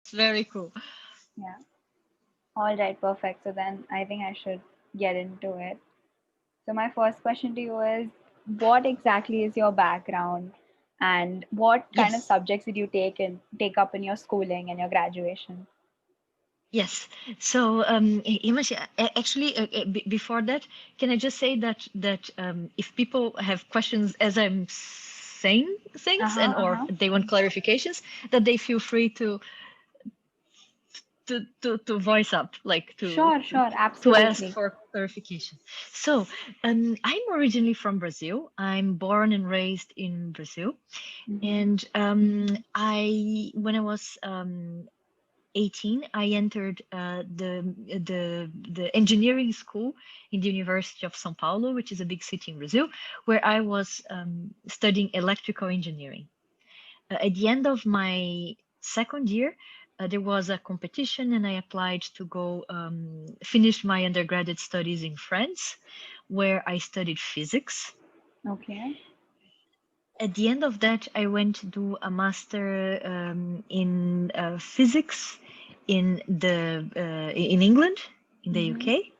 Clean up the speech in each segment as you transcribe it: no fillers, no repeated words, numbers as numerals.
It's very cool. Yeah. All right, perfect. So then I think I should get into it. So my first question to you is, what exactly is your background and what kind of Yes. subjects did you take up in your schooling and your graduation? Yes. So, Himashi, actually, before that, can I just say that if people have questions as I'm saying things Uh-huh, and or uh-huh. they want clarifications, that they feel free to voice up, like Sure, sure, to ask absolutely. for clarification. So, I'm originally from Brazil. I'm born and raised in Brazil, Mm-hmm. and I when I was 18, I entered the engineering school in the University of São Paulo, which is a big city in Brazil, where I was studying electrical engineering. At the end of my second year, there was a competition, and I applied to go finish my undergraduate studies in France, where I studied physics. Okay. At the end of that, I went to do a master in physics in England, in the Mm-hmm. UK,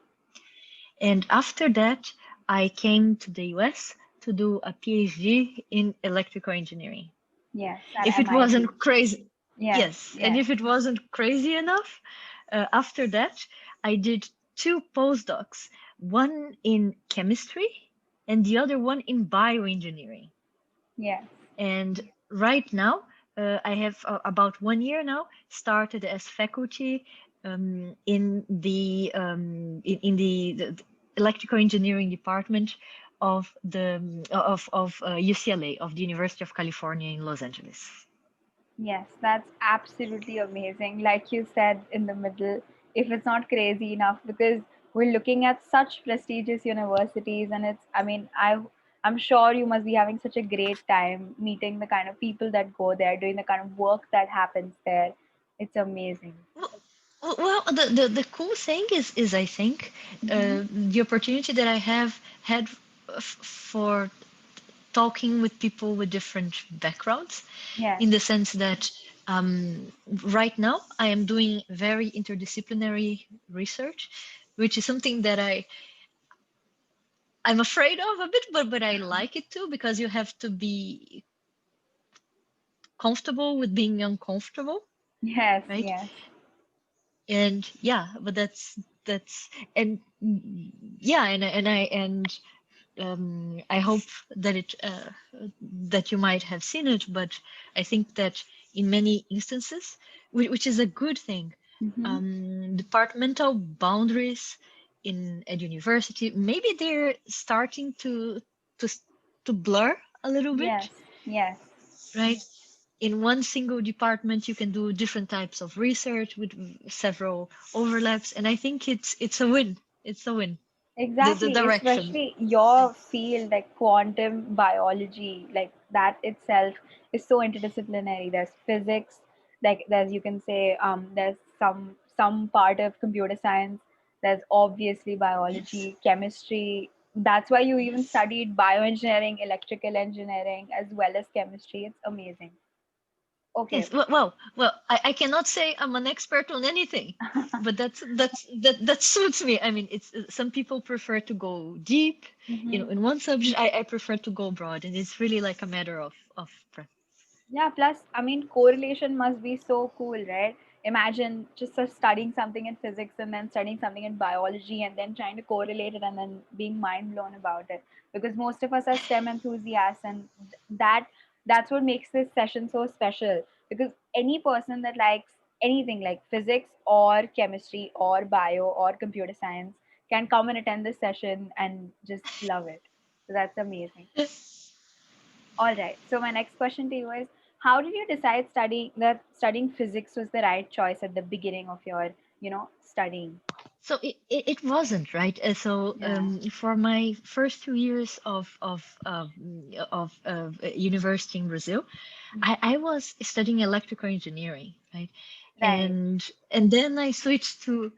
and after that, I came to the US to do a PhD in electrical engineering. Yes, at If it MIT. wasn't crazy, Yes, yes, and yes. if it wasn't crazy enough, after that, I did two postdocs, one in chemistry and the other one in bioengineering. Yes. And right now, I have about 1 year now started as faculty in the electrical engineering department of the of UCLA, of the University of California in Los Angeles. Yes, that's absolutely amazing. Like you said in the middle, if it's not crazy enough, because we're looking at such prestigious universities, and I'm sure you must be having such a great time meeting the kind of people that go there, doing the kind of work that happens there. It's amazing. Well, the cool thing is I think Mm-hmm. the opportunity that I have had for talking with people with different backgrounds, Yes. in the sense that right now I am doing very interdisciplinary research, which is something that I'm afraid of a bit, but I like it too, because you have to be comfortable with being uncomfortable, Yes, right? yes. And yeah, but that's and yeah, and I hope that it that you might have seen it, but I think that in many instances, which is a good thing, Mm-hmm. departmental boundaries in at university, maybe they're starting to to blur a little bit, Yes, yes. right? In one single department, you can do different types of research with several overlaps, and I think it's a win. It's a win. The Exactly, direction. especially your field, like quantum biology, like that itself is so interdisciplinary. There's physics, like there's you can say there's some part of computer science. There's obviously Yes. biology, chemistry. That's why you even Yes. studied bioengineering, electrical engineering, as well as chemistry. It's amazing. Okay. Yes. I cannot say I'm an expert on anything, but that suits me. I mean, it's some people prefer to go deep, Mhm. in one subject. I prefer to go broad, and it's really like a matter of preference. Yeah, plus, correlation must be so cool, right? Imagine just studying something in physics and then studying something in biology and then trying to correlate it and then being mind blown about it. Because most of us are STEM enthusiasts, and that's what makes this session so special. Because any person that likes anything like physics or chemistry or bio or computer science can come and attend this session and just love it. So that's amazing. All right. So my next question to you is, how did you decide studying physics was the right choice at the beginning of your, studying? So it wasn't right. So Yeah. for my first 2 years of university in Brazil, I was studying electrical engineering, right? Right. And then I switched to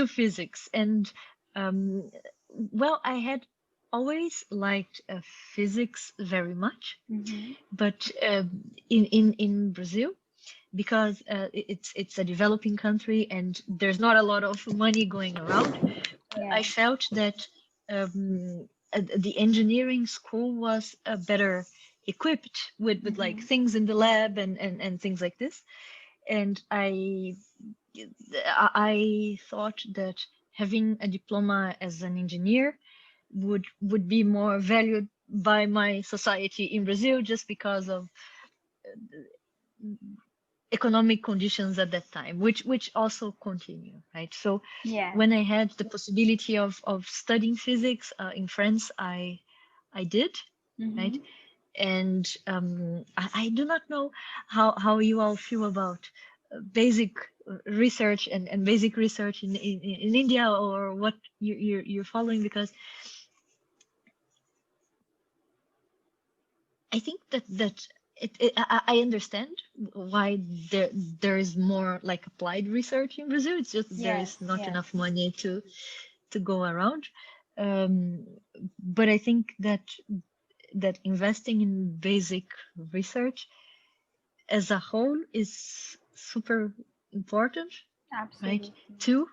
physics, and um, well, I had always liked physics very much, Mm-hmm. but in Brazil, because it's a developing country and there's not a lot of money going around. I Yeah. felt that the engineering school was better equipped with like Mm-hmm. things in the lab and things like this. And I thought that having a diploma as an engineer would be more valued by my society in Brazil just because of economic conditions at that time, which also continue, right? So Yeah. when I had the possibility of studying physics in France, I did, right? Mm-hmm. And I do not know how you all feel about basic research and basic research in India, or what you're following, because I think that I understand why there is more like applied research in Brazil. It's just there Yes. is not Yes. enough money to go around. Um, but I think that investing in basic research as a whole is super important, right? Absolutely. Too,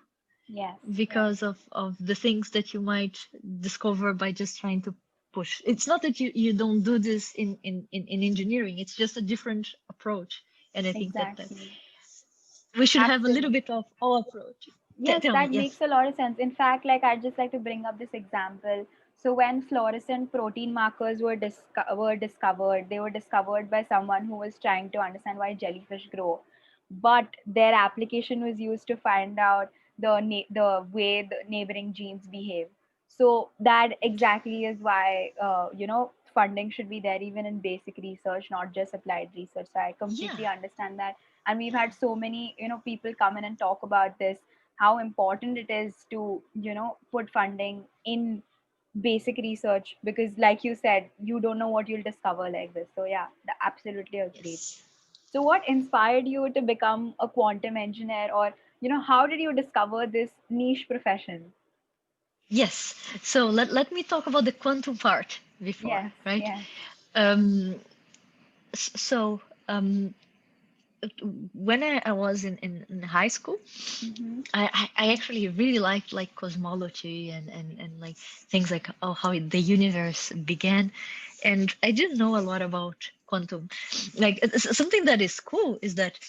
Yes. Yes. because of the things that you might discover by just trying to push. It's not that you don't do this in engineering, it's just a different approach. And I think that Exactly. we should have a little Absolutely. bit of all approach. Yes, Tell me, that yes. makes a lot of sense. In fact, like I'd just like to bring up this example. So when fluorescent protein markers were discovered, they were discovered by someone who was trying to understand why jellyfish grow. But their application was used to find out the way the neighboring genes behave. So that exactly is why funding should be there even in basic research, not just applied research. So I Yeah, completely understand that. And we've had so many people come in and talk about this, how important it is to put funding in basic research, because like you said, you don't know what you'll discover like this. So yeah, absolutely agreed. yes. So what inspired you to become a quantum engineer, or how did you discover this niche profession? Yes. So let me talk about the quantum part before, Yes. right? Yes. Um, so when I was in high school, Mm-hmm. I actually really liked like cosmology and like things like how the universe began, and I didn't know a lot about quantum. Like something that is cool is that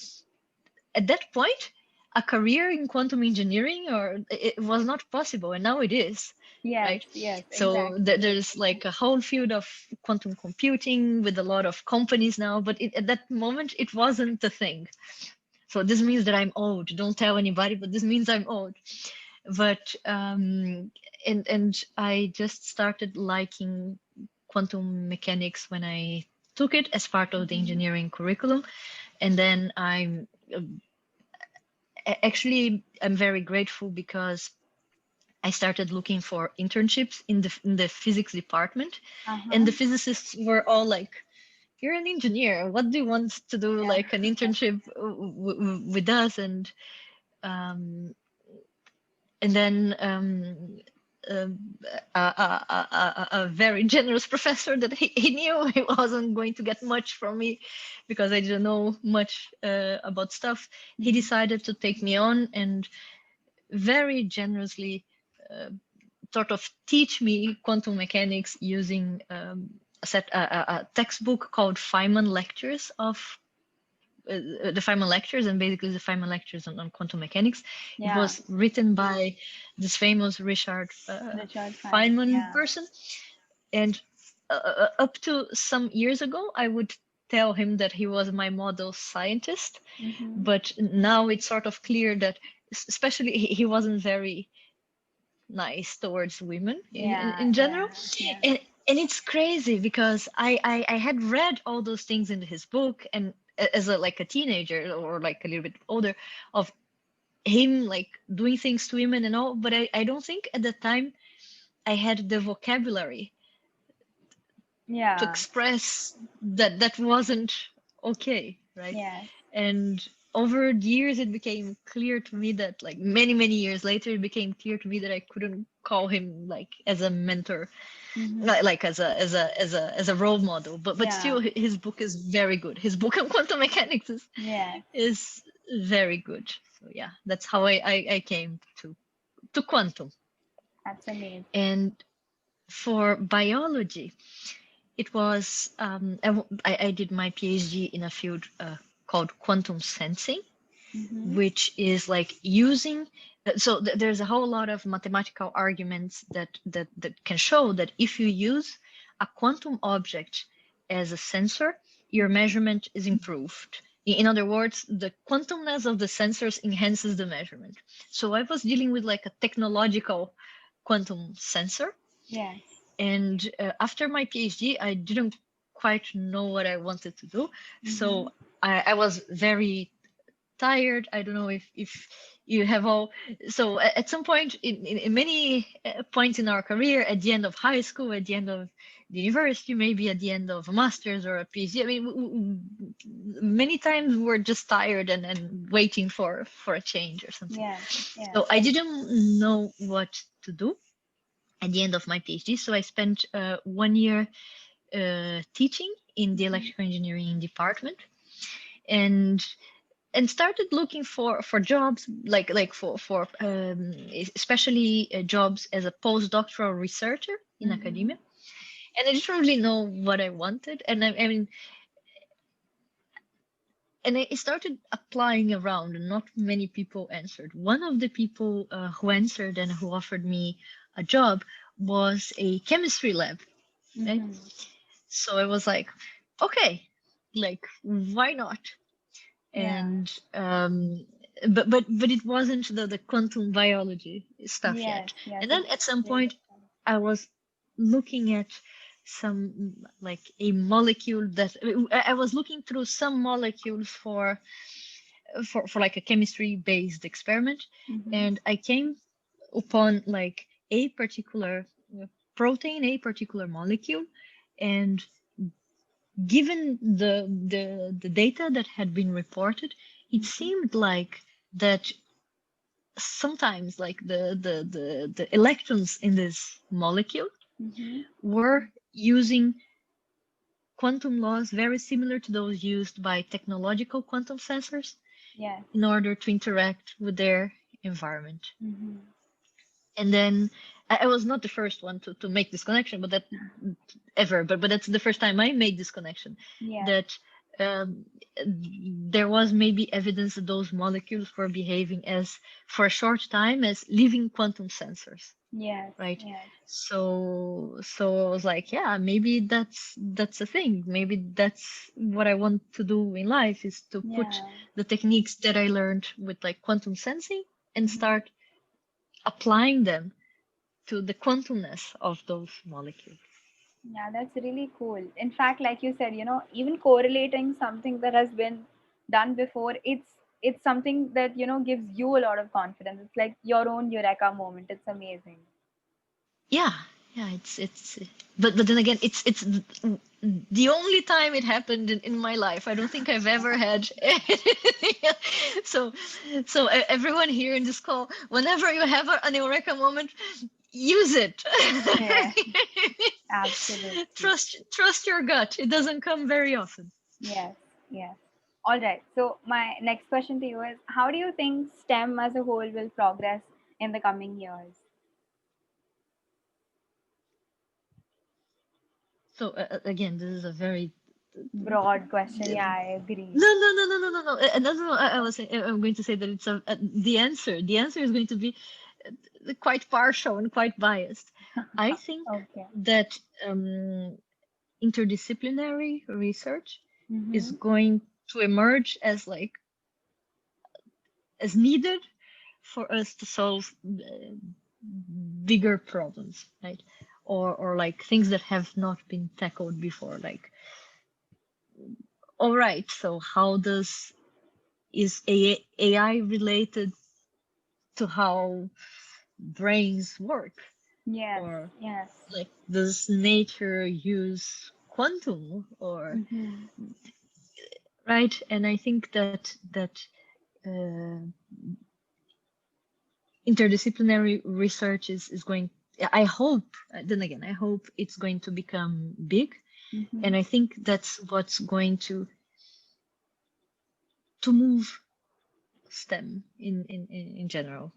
at that point, a career in quantum engineering or it was not possible, and now it is, Yes. right? Yes. So Exactly. there's like a whole field of quantum computing with a lot of companies now, but at that moment, it wasn't the thing. So this means that I'm old. Don't tell anybody, but this means I'm old. But and I just started liking quantum mechanics when I took it as part of the Mm-hmm. engineering curriculum, and then actually I'm very grateful because I started looking for internships in the physics department, and Uh-huh. the physicists were all like, "You're an engineer. What do you want to do Yeah. like an internship with us?" Um, and then um, a very generous professor that he knew he wasn't going to get much from me because I didn't know much about stuff. He Mm-hmm. decided to take me on and very generously uh, sort of teach me quantum mechanics using a textbook called Feynman Lectures of the Feynman Lectures, and basically the Feynman Lectures on quantum mechanics. It Yeah. was written by this famous Richard Richard Feynman. Feynman Yeah. person, and up to some years ago, I would tell him that he was my model scientist, Mm-hmm. but now it's sort of clear that, especially, he wasn't very nice towards women Yeah. in Yeah. general. Yeah. And it's crazy because I had read all those things in his book, and as a like a teenager or like a little bit older, of him like doing things to women and all, but I don't think at the time I had the vocabulary to Yeah. express that wasn't okay, right? Yes. And over the years it became clear to me that, like, many years later, it became clear to me that I couldn't call him like as a mentor. like as a role model. But Yeah. still, his book is very good. His book on quantum mechanics Yeah. is very good. So yeah, that's how I came to quantum. That's amazing. And for biology, it was I did my PhD in a field called quantum sensing, which is like using. So there's a whole lot of mathematical arguments that can show that if you use a quantum object as a sensor, your measurement is improved. In other words, the quantumness of the sensors enhances the measurement. So I was dealing with like a technological quantum sensor. Yes. And after my PhD, I didn't quite know what I wanted to do. So I was very tired. I don't know if you have all. So at some point in many points in our career, at the end of high school, at the end of the university, maybe at the end of a master's or a PhD, I mean, many times we're just tired and waiting for a change or something. Yeah. Yeah. So I didn't know what to do at the end of my PhD. So I spent 1 year teaching in the electrical engineering department, and started looking for jobs like for especially jobs as a postdoctoral researcher in academia. And I didn't really know what I wanted, and I mean, and I started applying around, and not many people answered. One of the people who answered and who offered me a job was a chemistry lab, right? So I was like, okay, like why not? And but it wasn't the quantum biology stuff yet. And then at some point I was looking at some like a molecule that I was looking through some molecules for like a chemistry based experiment, and I came upon like a particular protein, a particular molecule, and given the data that had been reported, it seemed like that sometimes like the electrons in this molecule were using quantum laws very similar to those used by technological quantum sensors in order to interact with their environment. And then I was not the first one to make this connection, but but that's the first time I made this connection. That there was maybe evidence that those molecules were behaving as, for a short time, as living quantum sensors. Right. So I was like, yeah, maybe that's a thing. Maybe that's what I want to do in life, is to put the techniques that I learned with like quantum sensing and start applying them to the quantumness of those molecules. Yeah, that's really cool. In fact, like you said, even correlating something that has been done before, it's something that, gives you a lot of confidence. It's like your own eureka moment. It's amazing. Yeah, it's but then again, it's the only time it happened in my life. I don't think I've ever had so everyone here in this call, whenever you have an eureka moment, use it. Yeah, absolutely. Trust your gut. It doesn't come very often. Yes, yes. All right. So my next question to you is, how do you think STEM as a whole will progress in the coming years? So again, this is a very Broad question. Yeah, I agree. No. I'm going to say that it's the answer. The answer is going to be quite partial and quite biased. I think that interdisciplinary research is going to emerge as needed for us to solve bigger problems, right? Or like things that have not been tackled before. Like, all right, so how is AI related to how brains work? Yes. Or Yes. like, does nature use quantum? Or right? And I think that interdisciplinary research is going I hope, then again, I hope it's going to become big. Mm-hmm. And I think that's what's going to move STEM in general.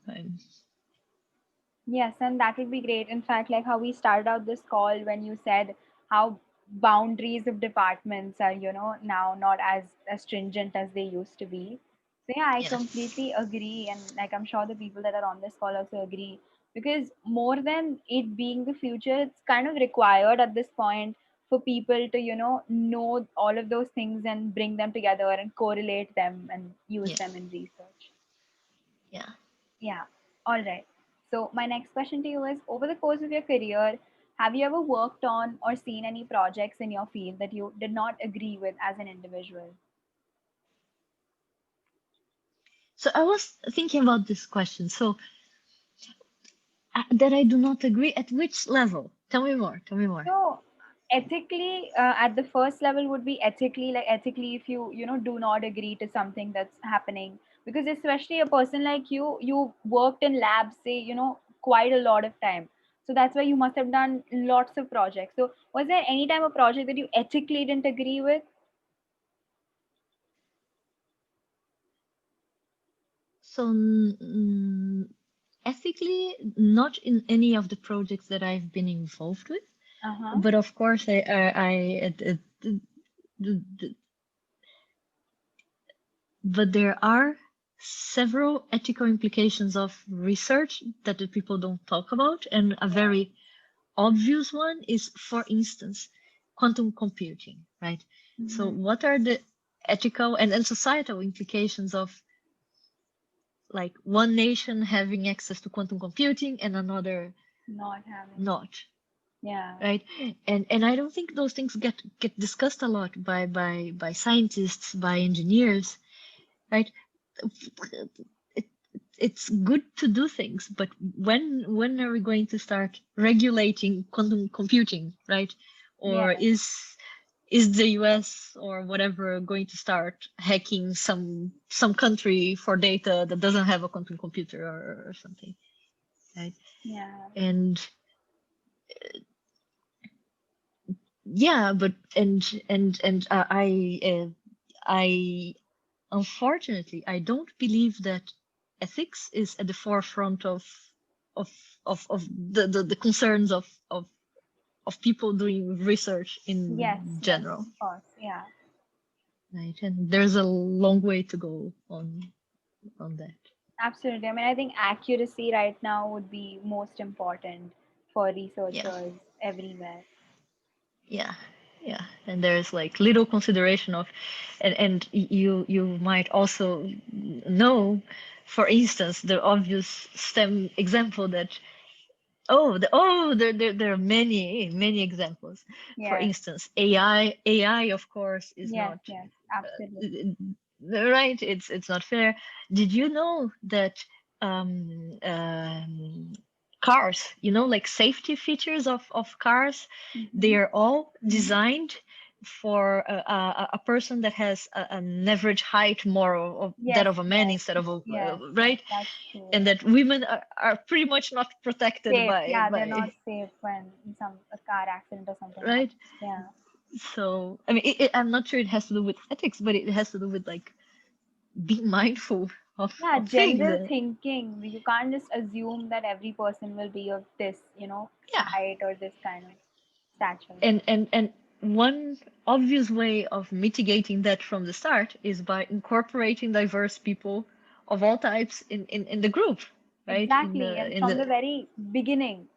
Yes, and that would be great. In fact, like how we started out this call when you said how boundaries of departments are, now not as stringent as they used to be. So yeah, I Yeah, completely agree, and like I'm sure the people that are on this call also agree because more than it being the future, it's kind of required at this point for people to, know all of those things and bring them together and correlate them and use yeah, them in research. yeah. Yeah. All right. So my next question to you is, over the course of your career, have you ever worked on or seen any projects in your field that you did not agree with as an individual? So I was thinking about this question. So that I do not agree at which level? Tell me more. Tell me more. So ethically, at the first level would be ethically, like ethically if you, do not agree to something that's happening. Because especially a person like you worked in labs, say, quite a lot of time. So that's why you must have done lots of projects. So was there any time a project that you ethically didn't agree with? So ethically, not in any of the projects that I've been involved with, Uh-huh. but of course, but there are several ethical implications of research that the people don't talk about, and a very obvious one is, for instance, quantum computing, right? So, Mm-hmm. what are the ethical and societal implications of like one nation having access to quantum computing and another Not having. not, Yeah. right? And I don't think those things get discussed a lot by scientists, by engineers, right? It, it's good to do things, but when are we going to start regulating quantum computing, right? Or Yeah. is the US or whatever going to start hacking some country for data that doesn't have a quantum computer or something, right? Yeah. And yeah, but I unfortunately I don't believe that ethics is at the forefront of of the concerns of people doing research Yes, in yes, general, of course. Yeah. right? And there's a long way to go on that. Absolutely. I mean, I think accuracy right now would be most important for Yeah, researchers everywhere. yeah, yeah. And there's like little consideration of, and you might also know, for instance, the obvious STEM example that there are many examples. For Yes, instance, AI of course is yes, not yes, absolutely. right. It's not fair. Did you know that cars, like safety features of cars, they Mm-hmm. are all designed for a person that has an average height more of that Yes, of a man yes, instead of a yes, yes, right, that's true. and Yeah. that women are pretty much not protected Safe. by Yeah, they're not safe when some a car accident or something right. happens. Yeah. So I mean, I'm not sure it has to do with ethics, but it has to do with like being mindful Yeah, of things. general thinking. You can't just assume that every person will be of this, Yeah, height or this kind of stature. and one obvious way of mitigating that from the start is by incorporating diverse people of all types in the group, right? In Exactly. the And in from the the very beginning,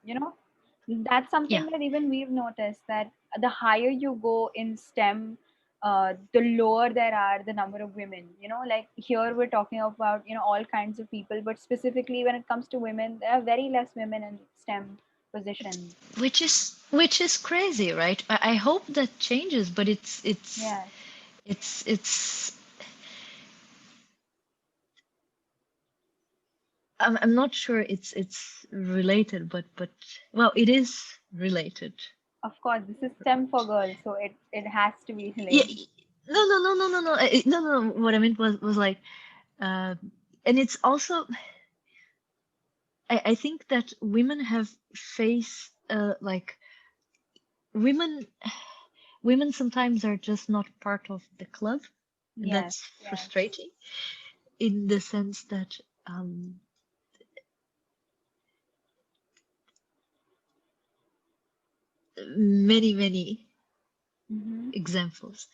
that's something Yeah, that even we've noticed that the higher you go in STEM, the lower there are the number of women. Like here we're talking about, all kinds of people, but specifically when it comes to women, there are very less women in STEM positions. which is crazy, right? I hope that changes, but Yes. it's I'm not sure it's related, but well, it is related. Of course, this is STEM for girls, so it has to be Yeah, related. no. What I meant was like, uh, and it's also I think that women have faced like women sometimes are just not part of the club, and Yes, that's yes. frustrating in the sense that um, many Mm-hmm. examples.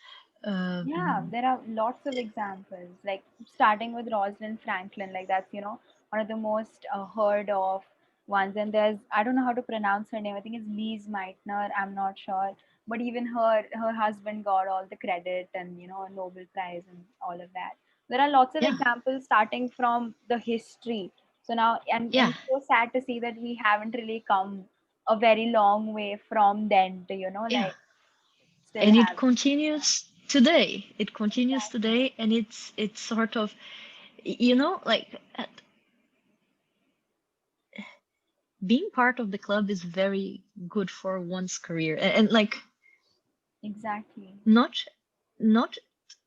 Yeah, Um, there are lots of examples, like starting with Rosalind Franklin, like that's, one of the most heard of ones. And there's, I don't know how to pronounce her name. I think it's Lise Meitner. I'm not sure. But even her husband got all the credit and, a Nobel Prize and all of that. There are lots of yeah, examples starting from the history. So now, and yeah, it's so sad to see that we haven't really come a very long way from then to, yeah. like still And it have. continues today. It continues Exactly. today, and it's sort of, like being part of the club is very good for one's career, and like Exactly. not not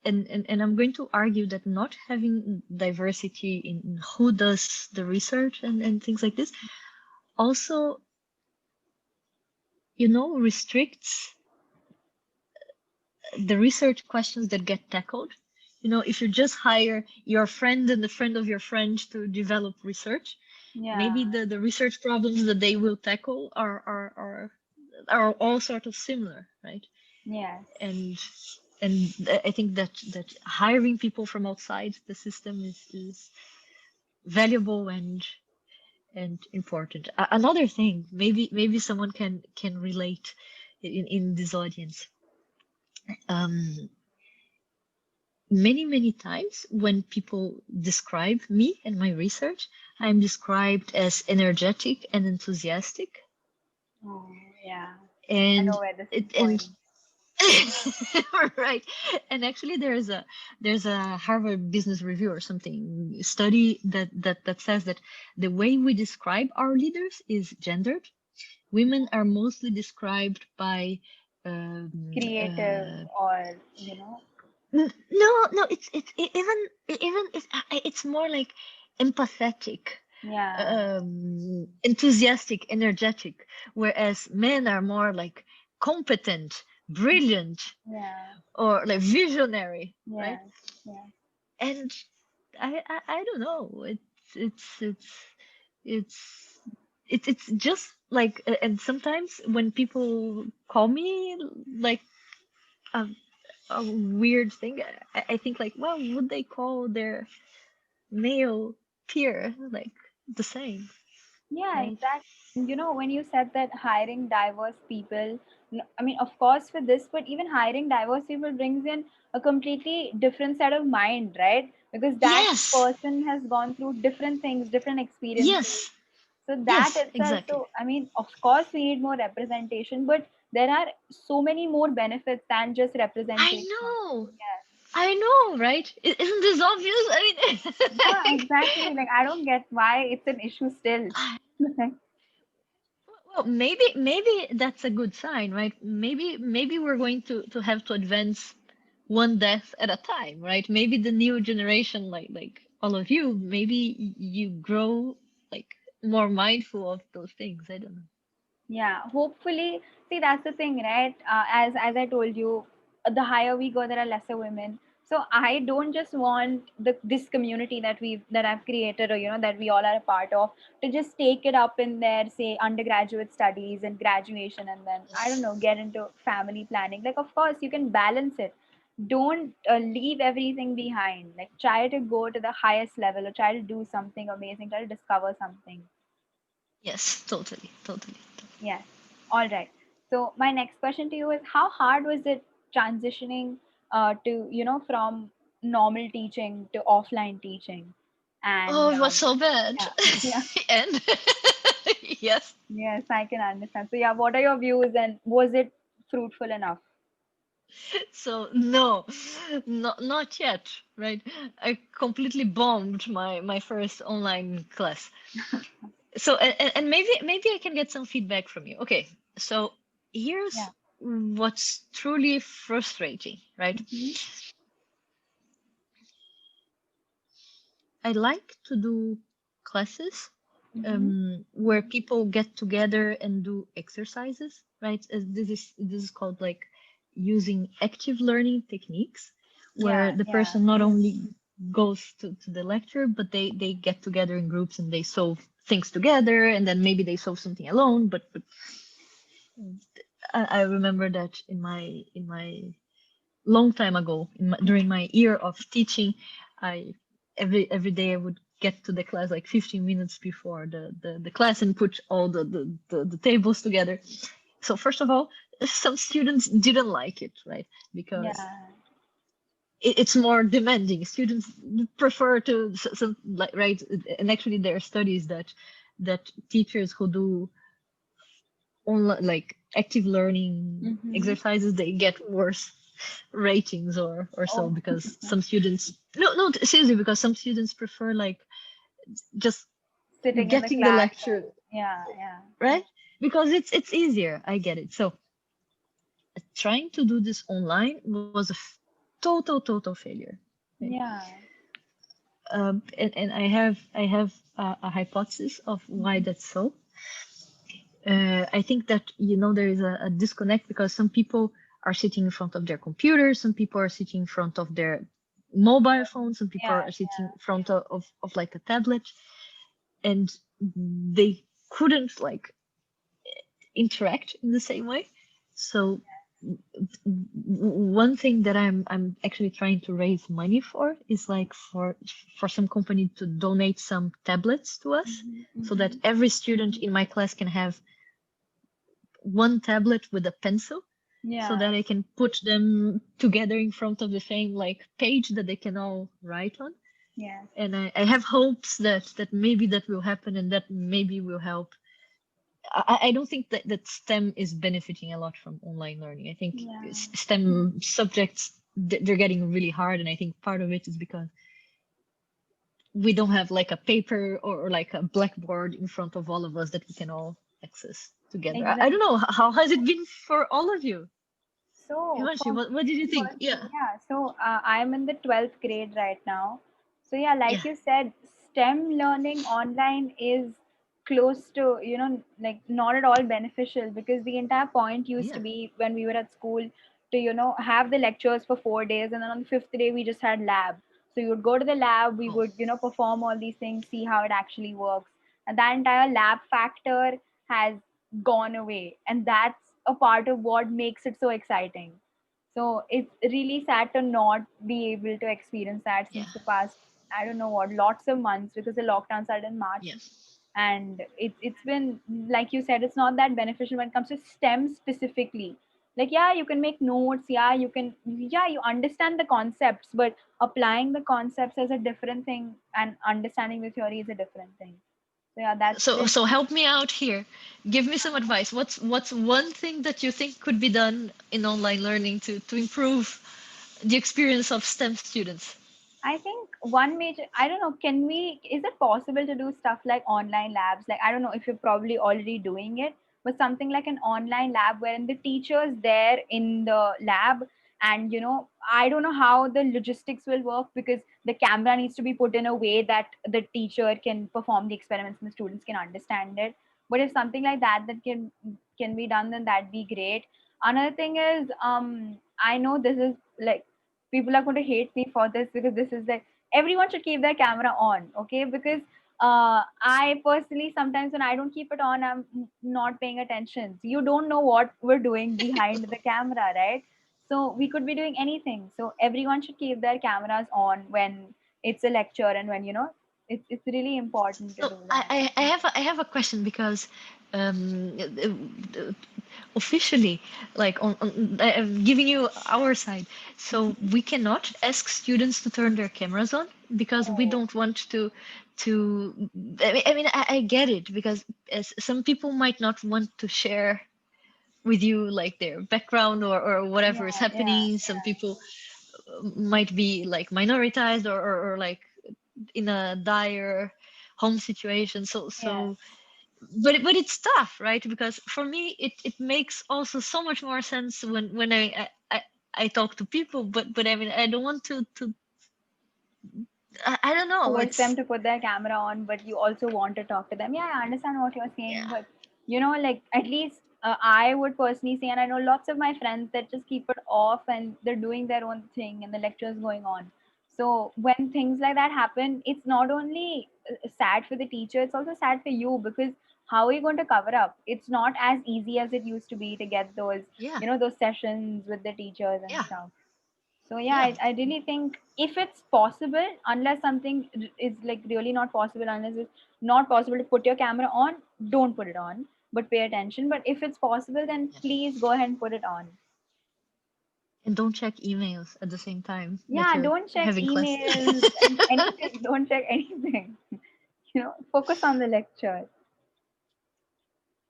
and I'm going to argue that not having diversity in who does the research and things like this also, restricts the research questions that get tackled. If you just hire your friend and the friend of your friend to develop research, Yeah. maybe the research problems that they will tackle are all sort of similar, right? Yes. and I think that hiring people from outside the system is valuable and important. Another thing, maybe someone can relate in this audience. Um, many times when people describe me and my research, I'm described as energetic and enthusiastic, Oh, yeah. I and know where this is it and going. right. And actually there's a Harvard Business Review or something study that says that the way we describe our leaders is gendered. Women are mostly described by Creative or, no, even it's more like empathetic, yeah. enthusiastic, energetic, whereas men are more like competent, brilliant, Yeah. or like visionary, right? Yes. Yes. And I don't know. It's it's it's it's just like, and sometimes when people call me like a, a weird thing, I think like, well, would they call their male peer like the same, Yeah, right? exactly. When you said that hiring diverse people, I mean, of course, for this, but even hiring diverse people brings in a completely different set of mind, right? Because that Yes, person has gone through different things, different experiences. yes, So that yes, itself, exactly. so I mean, of course, we need more representation, but there are so many more benefits than just I representation. know, Yes. I know, right? Isn't this obvious? I mean, Yeah, like, exactly. Like, I don't get why it's an issue still. well, maybe that's a good sign, right? Maybe we're going to have to advance one death at a time, right? Maybe the new generation, like all of you, maybe you grow like more mindful of those things. I don't know. Yeah, hopefully. See, that's the thing, right? As I told you, the higher we go, there are lesser women. So I don't just want this community that I've created, or that we all are a part of, to just take it up in their, say, undergraduate studies and graduation, and then I don't know, get into family planning. Like, of course, you can balance it. Don't leave everything behind. Like, try to go to the highest level, or try to do something amazing, try to discover something. Yes, totally, totally. Yes. All right. So my next question to you is, how hard was it transitioning to, from normal teaching to offline teaching? Oh, And it was so bad. yeah, yeah, And yes, yes, I can understand. So yeah, what are your views, and was it fruitful enough? so no, not yet, right? I completely bombed my first online class. So and maybe I can get some feedback from you. Okay, so here's Yeah. what's truly frustrating, right? Hmm. I like to do classes where people get together and do exercises, right? This is called like using active learning techniques, where Yeah, the yeah. person not only goes to the lecture, but they get together in groups and they solve things together, and then maybe they solve something alone. But I remember that in my long time ago, during my year of teaching, I every day I would get to the class like 15 minutes before the class and put all the tables together. So first of all, some students didn't like it, right? Because Yeah. it's more demanding. Students prefer to some like, right, and actually there are studies that teachers who do online like active learning Mm-hmm. exercises, they get worse ratings or so, Oh, because some students, no, seriously, because some students prefer like just sitting in the getting the class. lecture, Yeah, yeah. right? Because it's easier. I get it. So trying to do this online was a total failure, right? Yeah. And I have a hypothesis of why Mm-hmm. that's so. I think that there is a disconnect, because some people are sitting in front of their computer, some people are sitting in front of their mobile phone, some people Yeah, are sitting in front of like a tablet, and they couldn't like interact in the same way. So one thing that I'm actually trying to raise money for is like for some company to donate some tablets to yeah. us, Mm-hmm. so that Mm-hmm. every student in my class can have one tablet with a pencil, so Yeah. that I can put them together in front of the same like page that they can all write on. Yes. And I have hopes that maybe that will happen, and that maybe will help. I don't think that STEM is benefiting a lot from online learning. I think Yeah. STEM subjects, they're getting really hard, and I think part of it is because we don't have like a paper or like a blackboard in front of all of us that we can all access together. I don't Exactly. know, how has it been for all of you? So Himanshu, for what did you me think? Yeah, personally, yeah. So I'm in the 12th grade right now. So yeah, yeah, like you said, STEM learning online is close to, like not at all beneficial, because the entire point used to yeah. be when we were at school to, have the lectures for 4 days, and then on the fifth day we just had lab. So you would go to the lab, we Oh, would, perform all these things, see how it actually works. And that entire lab factor has gone away. And that's a part of what makes it so exciting. So it's really sad to not be able to experience that yeah, since the past, I don't know what, lots of months, because the lockdown started in yeah. March. And it's been, like you said, it's not that beneficial when it comes to STEM specifically. Like, yeah, you can make notes, yeah, you understand the concepts, but applying the concepts is a different thing, and understanding the theory is a different thing. So, yeah, that's So been. so help me out here. Give me some advice. What's one thing that you think could be done in online learning to improve the experience of STEM students? I think one major, I don't know, is it possible to do stuff like online labs? Like, I don't know if you're probably already doing it, but something like an online lab wherein the teacher's there in the lab. And, I don't know how the logistics will work, because the camera needs to be put in a way that the teacher can perform the experiments and the students can understand it. But if something like that can be done, then that'd be great. Another thing is, I know this is like, people are going to hate me for this, because this is like, everyone should keep their camera on, okay? Because I personally, sometimes when I don't keep it on, I'm not paying attention. So you don't know what we're doing behind the camera, right? So we could be doing anything. So everyone should keep their cameras on when it's a lecture, and when, it's really important to So do that. I have a question, because um, officially, like I'm giving you our side, so Mhm. we cannot ask students to turn their cameras on, because we Oh, don't want to. I get it, because some people might not want to share with you like their background or whatever is yeah, yeah, happening. Some yeah. people might be like minoritized or like in a dire home situation. So Yes. but it's tough, right? Because for me it makes also so much more sense when I talk to people, but I mean I don't want to I don't know. force them It's to put their camera on, but you also want to talk to them. Yeah, I understand what you're saying, yeah, but like at least I would personally say, and I know lots of my friends that just keep it off and they're doing their own thing and the lecture is going on. So when things like that happen, it's not only sad for the teacher, it's also sad for you, because how are you going to cover up? It's not as easy as it used to be to get those, yeah, those sessions with the teachers and yeah, stuff. So yeah, yeah. I really think if it's possible, unless something is like really not possible, unless it's not possible to put your camera on, don't put it on, but pay attention. But if it's possible, then Yes. please go ahead and put it on. And don't check emails at the same time that Yeah, you're don't check having class. emails and anything. Don't check anything. Focus on the lecture.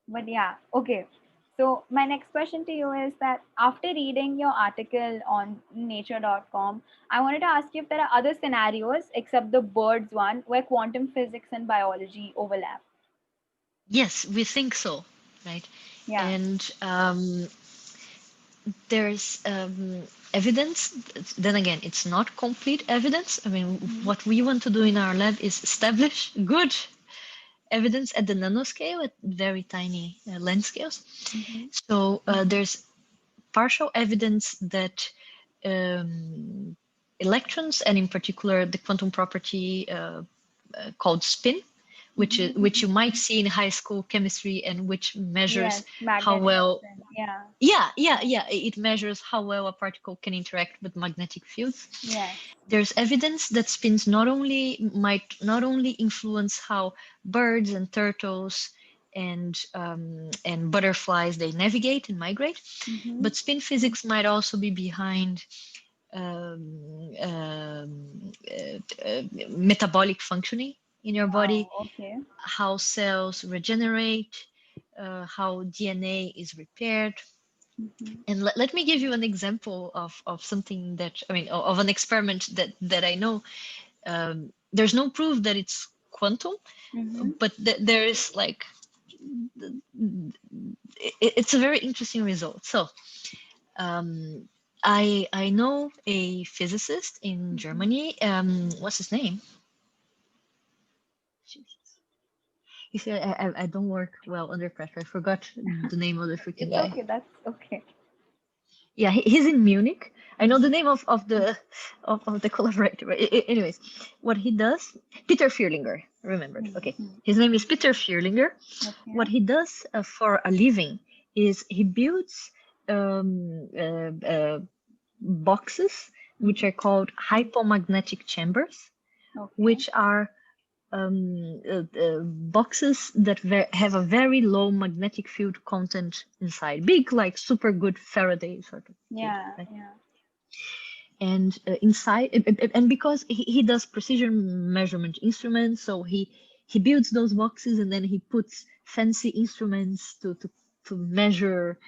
But yeah, okay. So my next question to you is that after reading your article on nature.com, I wanted to ask you if there are other scenarios except the birds one where quantum physics and biology overlap. Yes, we think so, right? Yeah. And there's evidence. Then again, it's not complete evidence. I mean, Hmm. what we want to do in our lab is establish good evidence at the nanoscale, at very tiny length scales. Hmm. So there's partial evidence that electrons, and in particular the quantum property called spin, which you might see in high school chemistry, and which measures Yes, how magnetic well, spin. Yeah. yeah, it measures how well a particle can interact with magnetic fields. Yes. There's evidence that spins might not only influence how birds and turtles and butterflies they navigate and migrate, Hmm. but spin physics might also be behind um, um, metabolic functioning in your body, Wow. Okay. how cells regenerate, how DNA is repaired. Hmm. And let me give you an example of something that, I mean, of an experiment that I know. There's no proof that it's quantum, Hmm. but there is like, it's a very interesting result. So um, I know a physicist in Hmm. Germany. What's his name? You see, I don't work well under pressure. I forgot the name of the freaking It's guy. okay. That's okay. Yeah, he's in Munich. I know Hmm. the name of the collaborator. But anyways, what he does, Peter Fierlinger, remembered. Okay, Hmm. his name is Peter Fierlinger. Okay. What he does for a living is he builds boxes which Hmm. are called hypomagnetic chambers, Okay. which are boxes that have a very low magnetic field content inside, big, like super good Faraday sort of cage, Yeah. right? Yeah. And inside, and because he does precision measurement instruments, so he builds those boxes and then he puts fancy instruments to measure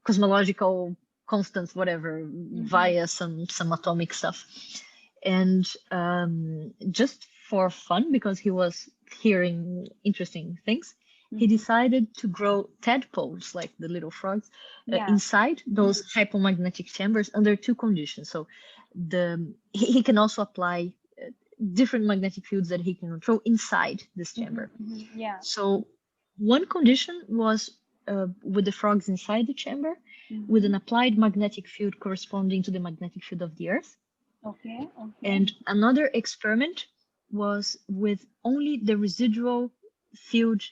cosmological constants, whatever, Hmm. via some atomic stuff. And just for fun, because he was hearing interesting things, he Hmm. decided to grow tadpoles, like the little frogs, Yeah. inside those hypomagnetic chambers under two conditions. So he can also apply different magnetic fields that he can control inside this Hmm. chamber. Hmm. Yeah. So one condition was with the frogs inside the chamber, with Hmm. an applied magnetic field corresponding to the magnetic field of the Earth. Okay. Okay. And another experiment was with only the residual field,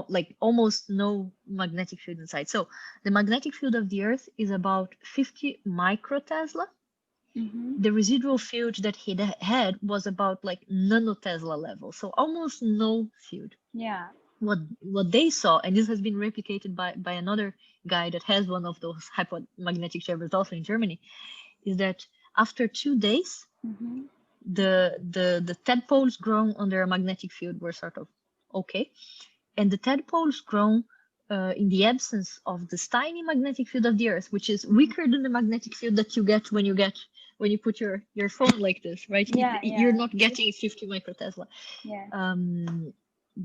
like almost no magnetic field inside. So the magnetic field of the Earth is about 50 microtesla. Hmm. The residual field that he had was about like nanotesla level, so almost no field. Yeah. What they saw, and this has been replicated by another guy that has one of those hypomagnetic chambers also in Germany, is that after 2 days, Hmm. the tadpoles grown under a magnetic field were sort of okay, and the tadpoles grown in the absence of this tiny magnetic field of the Earth, which is weaker than the magnetic field that you get when you put your phone like this, right? Yeah. You're Yeah. not getting 50 microtesla. Yeah. Um,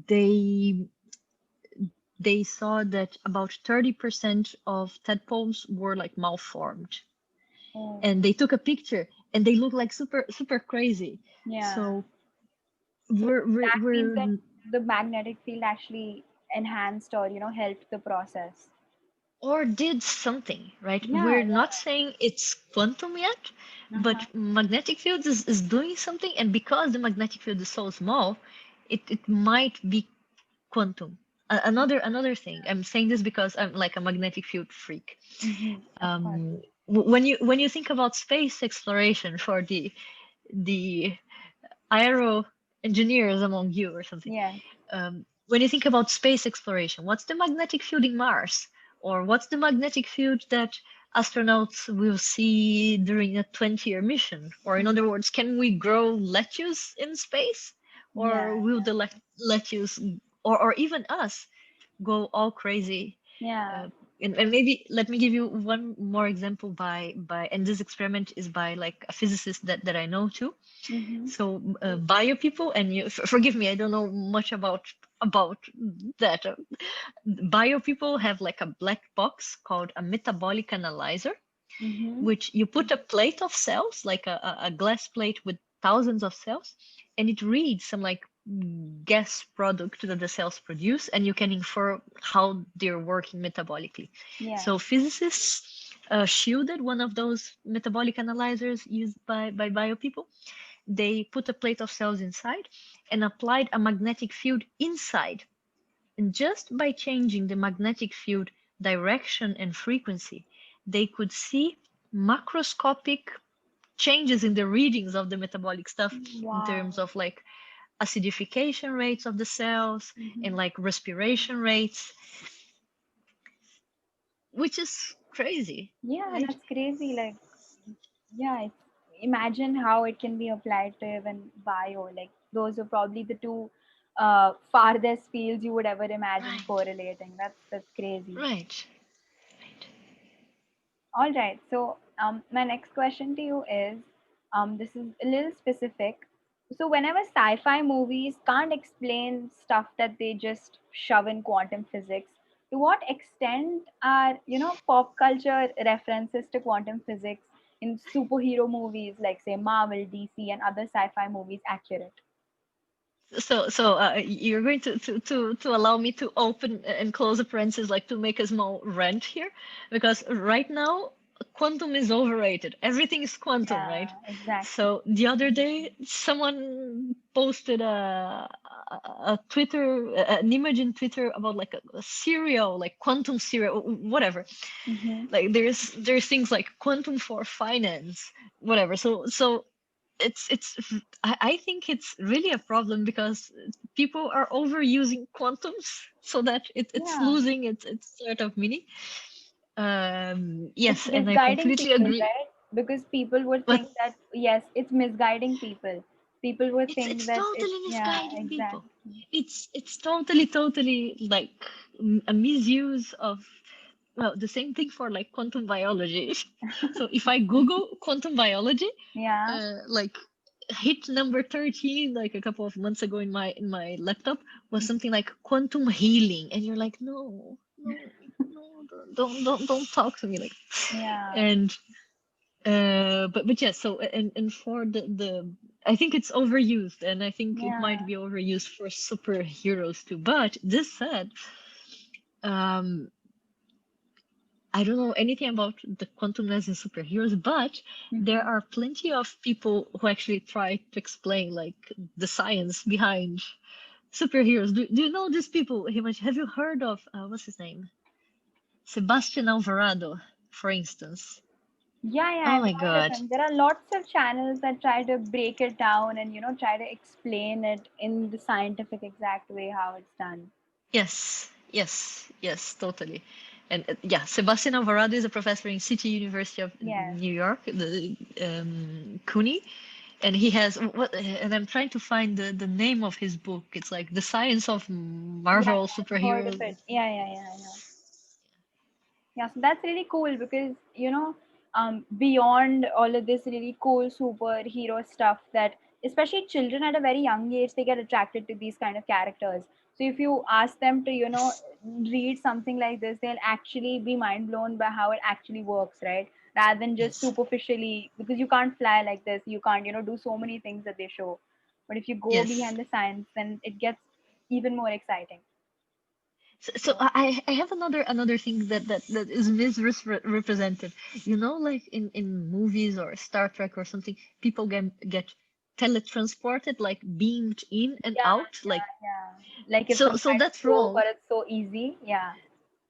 they they saw that about 30% of tadpoles were like malformed, Oh. and they took a picture, and they look like super crazy. Yeah. So So that means that we're the magnetic field actually enhanced or, helped the process. or did something, right? Yeah, We're yeah. not saying it's quantum yet, Uh-huh. but magnetic field is doing something, and because the magnetic field is so small, it might be quantum. Another thing, I'm saying this because I'm like a magnetic field freak. Mm-hmm. Of course. When you think about space exploration for the aero engineers among you or something, Yes. when you think about space exploration, what's the magnetic field in Mars? Or what's the magnetic field that astronauts will see during a 20-year mission? Or in other words, can we grow lettuce in space? Yeah, Or will the lettuce, or even us, go all crazy? yeah. Uh, and maybe let me give you one more example and this experiment is by like a physicist that I know too. Mm-hmm. So bio people, and you forgive me, I don't know much about that. Bio people have like a black box called a metabolic analyzer, Mm-hmm. which you put a plate of cells, like a glass plate with thousands of cells, and it reads some like gas product that the cells produce, and you can infer how they're working metabolically. Yes. So physicists shielded one of those metabolic analyzers used by bio people. They put a plate of cells inside and applied a magnetic field inside. And just by changing the magnetic field direction and frequency, they could see macroscopic changes in the readings of the metabolic stuff in terms Wow. of like acidification rates of the cells and Mm-hmm. like respiration rates, which is crazy, Yeah, right? that's crazy. Like, yeah, imagine how it can be applied to even bio. Like, those are probably the two farthest fields you would ever imagine Right, correlating. That's crazy. right, right. All right. So, my next question to you is, this is a little specific. So, whenever sci-fi movies can't explain stuff that they just shove in quantum physics, to what extent are pop culture references to quantum physics in superhero movies like say Marvel, DC, and other sci-fi movies accurate? So you're going to allow me to open and close the parentheses, like to make a small rant here, because right now quantum is overrated. Everything is quantum, Yeah, right? exactly. So the other day, someone posted a Twitter, an image in Twitter about like a cereal, like quantum cereal, whatever. Mm-hmm. Like there's things like quantum for finance, whatever. So it's I think it's really a problem because people are overusing quantums so that it's Yeah. losing its sort of meaning. It's Yes, and I misguiding completely people, agree. right? Because people would But think that, yes, it's misguiding people. People would think it's that it's, totally yeah, misguiding people. exactly. It's totally like a misuse of, well, the same thing for like quantum biology. So if I Google quantum biology, Yeah. like hit number 13 like a couple of months ago in my laptop was something like quantum healing, and you're like, no, don't talk to me like. Yeah. And but yes, so and for the I think it's overused, and I think it Yeah. might be overused for superheroes too. But this said, um I don't know anything about the quantumness in superheroes, but there Hmm. are plenty of people who actually try to explain like the science behind superheroes. Do you know these people? Have you heard of what's his name? Sebastian Alvarado, for instance. Yeah, yeah, Oh I've my heard of God. him. There are lots of channels that try to break it down and, try to explain it in the scientific exact way how it's done. Yes, totally. And yeah, Sebastian Alvarado is a professor in City University of Yes. New York, the CUNY, and he has what? And I'm trying to find the name of his book. It's like The Science of Yeah, Marvel yeah, I've heard of Superheroes. it. Yeah, I know. Yeah, so that's really cool because beyond all of this really cool superhero stuff, that especially children at a very young age, they get attracted to these kind of characters. So if you ask them to Yes. read something like this, they'll actually be mind blown by how it actually works, right? rather than just Yes. superficially, because you can't fly like this, you can't, do so many things that they show. But if you go Yes. behind the science, then it gets even more exciting. So So I have another thing that is misrepresented. You know, like in movies or Star Trek or something, people get teletransported, like beamed in and yeah, out, like yeah. Like if so sometimes it's that's so, wrong. but it's so easy. Yeah.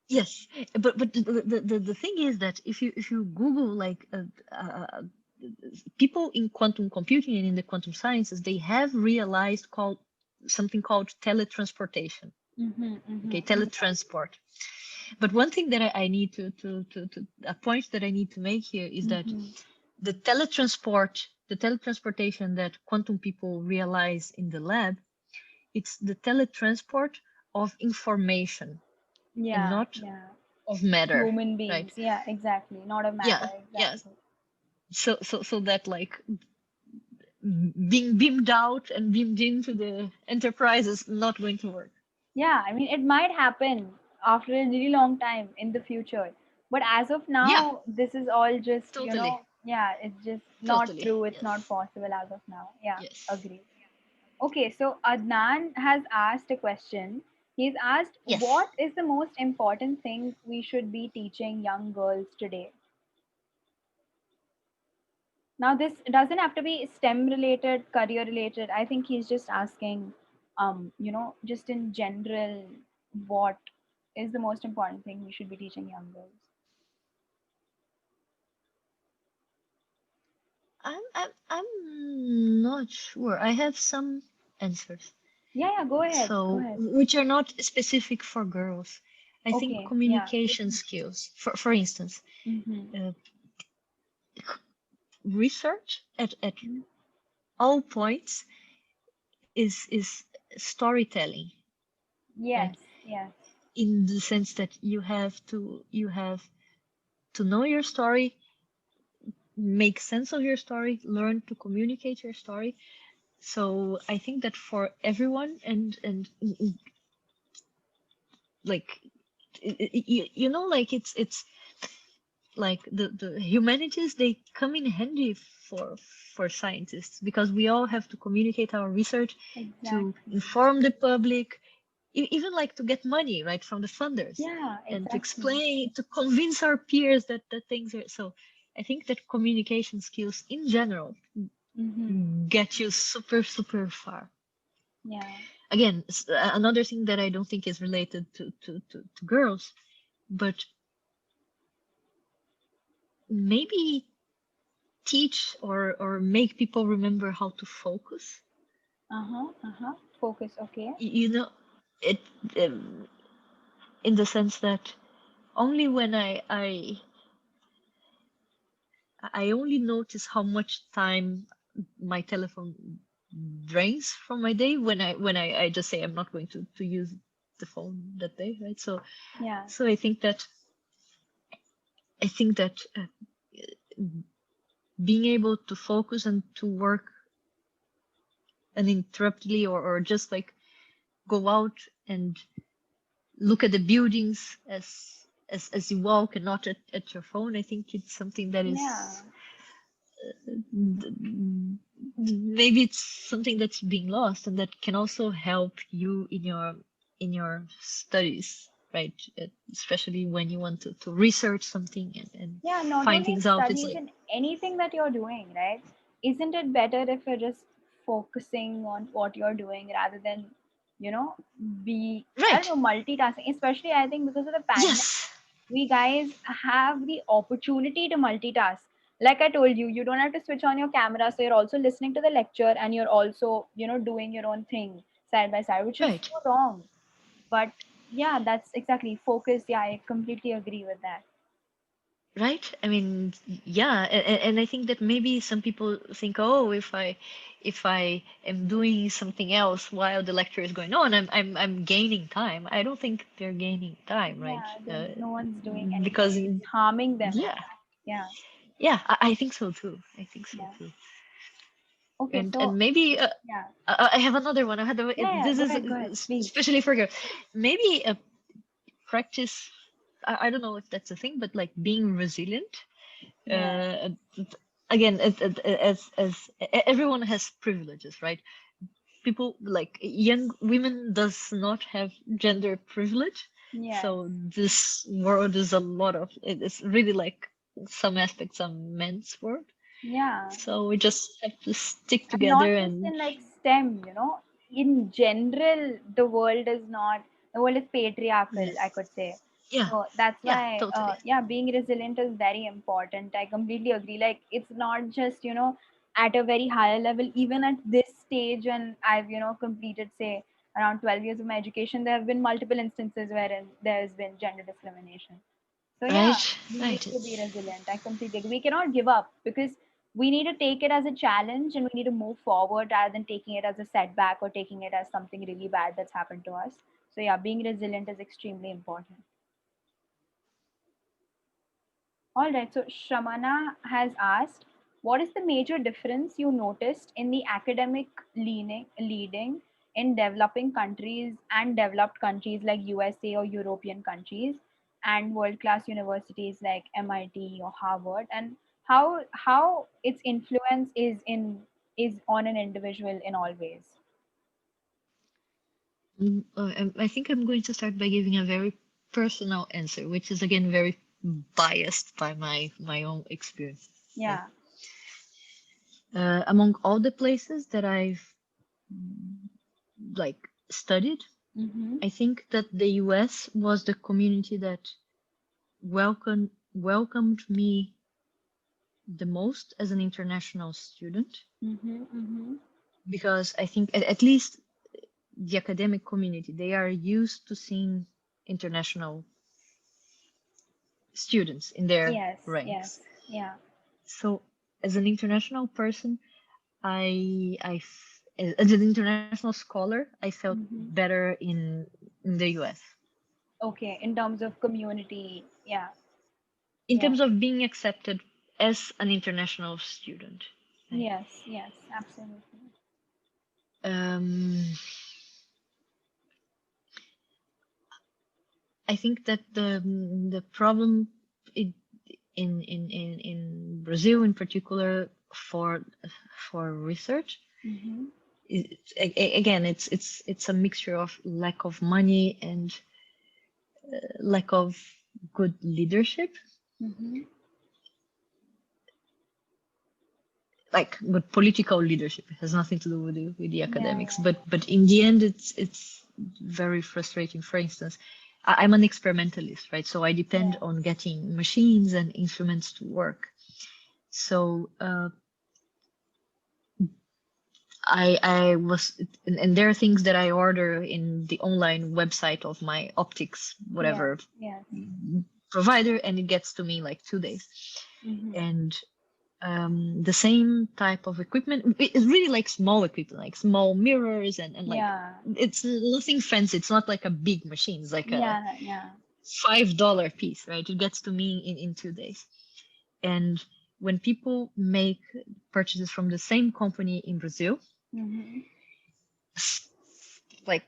Yes, but the thing is that if you Google like people in quantum computing and in the quantum sciences, they have realized called something called teletransportation. Mm-hmm, Okay, mm-hmm. teletransport. But one thing that I need to a point that I need to make here is that Mm-hmm. the teletransportation that quantum people realize in the lab, it's the teletransport of information and Yeah, not yeah. of matter, Human right? beings. Yeah, exactly. Not of matter. Yeah, yeah. Exactly. So that like being beamed out and beamed into the enterprise is not going to work. Yeah, I mean, it might happen after a really long time in the future. But as of Yeah, now, this is all just, totally, yeah, it's just not totally. true. It's not Yes, possible as of now. Yeah, yes, agree. Okay, so Adnan has asked a question. He's asked, yes. what is the most important thing we should be teaching young girls today? Now, this doesn't have to be STEM related, career related. I think he's just asking, just in general, what is the most important thing we should be teaching young girls? I'm not sure. I have some answers. Yeah, yeah, go ahead. Go So, ahead. which are not specific for girls. I think Okay, yeah. communication skills, for instance, Mm-hmm. uh, research at all points is storytelling, right? Yes, yes. In the sense that you have to know your story, make sense of your story, learn to communicate your story. So I think that for everyone and like like it's like the humanities, they come in handy for scientists because we all have to communicate our research to Exactly. inform the public, even like to get money right from the funders, Yeah, and to exactly. explain, to convince our peers that things are so. I think that communication skills in general Mm-hmm. get you super far. Yeah. Again, another thing that I don't think is related to girls, but maybe teach or make people remember how to focus. Uh-huh. Uh-huh. Focus, okay. You know, it in the sense that only when I only notice how much time my telephone drains from my day when I just say I'm not going to use the phone that day, right? So Yeah. so I think that being able to focus and to work uninterruptedly, or just like go out and look at the buildings as you walk and not at your phone. I think it's something that is Yeah. maybe it's something that's being lost and that can also help you in your studies, right? Especially when you want to research something and Yeah, not find only in things out. It's studies, like, in anything that you're doing, right? Isn't it better if you're just focusing on what you're doing rather than, you know, I don't right, know, multitasking? Especially, I think because of the pandemic, yes, we guys have the opportunity to multitask. Like I told you, you don't have to switch on your camera, so you're also listening to the lecture and you're also, doing your own thing side by side, which is right. so wrong. But yeah, that's exactly focus. Yeah, I completely agree with that. Right? I mean, yeah, and I think that maybe some people think, oh, if I am doing something else while the lecture is going on, I'm gaining time. I don't think they're gaining time, right? Yeah, no one's doing anything. Because It's harming them, in yeah, fact. Yeah, yeah, I think so too. I think so yeah. too. Okay, And so maybe yeah, I have another one. yeah, yeah. This Go is ahead, go ahead, please. especially for girls. Maybe practice. I don't know if that's a thing, but like being resilient. Uh, Again, as everyone has privileges, right? People like young women does not have gender privilege, Yes. so this world is a lot of it's really like some aspects a men's world. Yeah. So we just have to stick And not together just and in like STEM, in general, the world is patriarchal, I could say. yeah, So that's yeah, why, totally. yeah, being resilient is very important. I completely agree. Like, it's not just, at a very higher level, even at this stage, when I've, completed, say, around 12 years of my education, there have been multiple instances wherein there's been gender discrimination. So yeah, Right, we need right. to be It's resilient. I completely agree. We cannot give up because we need to take it as a challenge and we need to move forward rather than taking it as a setback or taking it as something really bad that's happened to us. So yeah, being resilient is extremely important. All right. So Shramana has asked, what is the major difference you noticed in the academic leading in developing countries and developed countries like USA or European countries and world-class universities like MIT or Harvard, and how its influence is on an individual in all ways? I think I'm going to start by giving a very personal answer, which is again very biased by my own experience. Right? Yeah. Among all the places that I've like studied, Mm-hmm. I think that the US was the community that welcomed me the most as an international student, Mm-hmm. Mm-hmm. because I think at least the academic community, they are used to seeing international students in their Yes. Yes. ranks. Yeah. So as an international person, as an international scholar, I felt Mm-hmm. better in the US Okay. In terms of community, yeah. in Yeah. terms of being accepted as an international student. Right? Yes, yes, absolutely. Um, I think that the problem in in Brazil in particular for research Mm-hmm. again it's a mixture of lack of money and lack of good leadership, Mm-hmm. like good political leadership. It has nothing to do with the Yeah, academics, yeah, but in the end it's very frustrating. For instance, I'm an experimentalist, right? So I depend yeah. on getting machines and instruments to work. So I was, and there are things that I order in the online website of my optics, Yes, whatever yes. provider, and it gets to me like 2 days. Mm-hmm. And the same type of equipment, it's really like small equipment, like small mirrors and like Yeah, it's nothing fancy. It's not like a big machine. It's like a yeah, yeah. $5 piece, right? It gets to me in 2 days. And when people make purchases from the same company in Brazil, Mm-hmm. like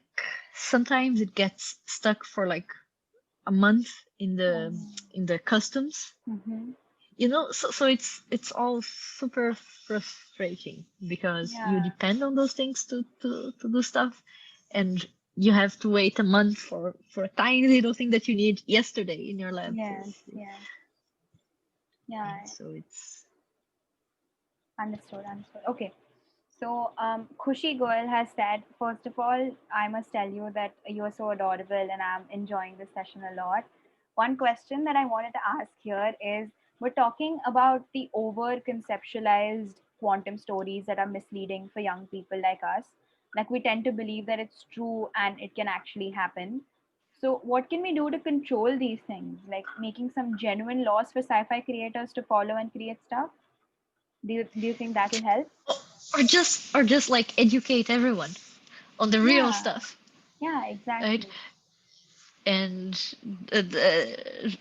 sometimes it gets stuck for like a month in the customs, Mm-hmm. so it's all super frustrating because you Yeah. depend on those things to do stuff, and you have to wait a month for a tiny little thing that you need yesterday in your lab. Yes, yes. And Yeah, so it's understood, understood. Okay. So, Khushi Goel has said, first of all, I must tell you that you're so adorable and I'm enjoying this session a lot. One question that I wanted to ask here is, we're talking about the over conceptualized quantum stories that are misleading for young people like us. Like, we tend to believe that it's true and it can actually happen. So, what can we do to control these things? Like making some genuine laws for sci fi creators to follow and create stuff? Do you think that will help? or just like educate everyone on the real Yeah, stuff, yeah, right? exactly. And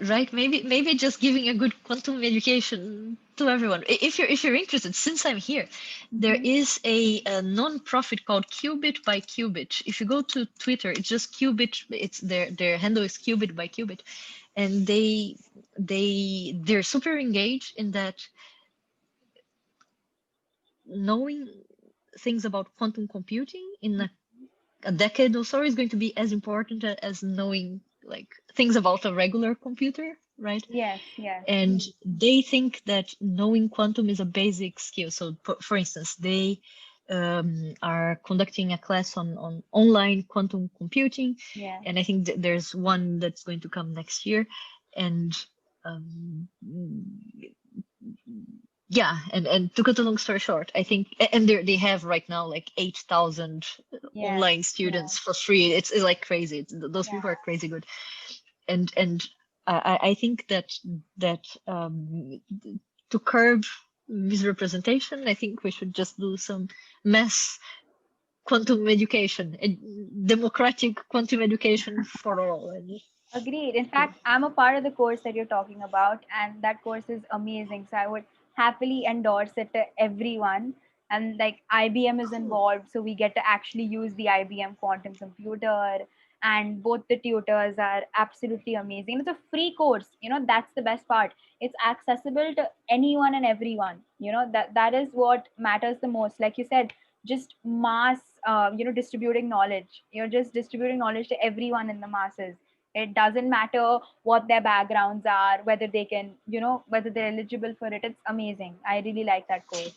right, maybe just giving a good quantum education to everyone. If you're interested, since I'm here, there Mm-hmm. is a non-profit called QuBiT by QuBiT. If you go to Twitter, it's just QuBiT. It's their handle is QuBiT by QuBiT, and they're super engaged in that. Knowing things about quantum computing in a decade or so is going to be as important as knowing like things about a regular computer, right? Yes, yes. And they think that knowing quantum is a basic skill. So, for instance, they are conducting a class on online quantum computing, Yeah. and I think there's one that's going to come next year, and um, yeah, and to cut a long story short, I think, and they have right now like 8,000 Yes. online students for free. It's like crazy. Those Yeah. people are crazy good, and I think that to curb misrepresentation, I think we should just do some mass quantum education, democratic quantum education for all. And Agreed. In fact, I'm a part of the course that you're talking about, and that course is amazing. So I would happily endorse it to everyone. And like IBM is cool. involved, so we get to actually use the IBM quantum computer. And both the tutors are absolutely amazing. It's a free course. That's the best part. It's accessible to anyone and everyone. That is what matters the most. Like you said, just mass, distributing knowledge. You're just distributing knowledge to everyone in the masses. It doesn't matter what their backgrounds are, whether they can, whether they're eligible for it. It's amazing. I really like that course.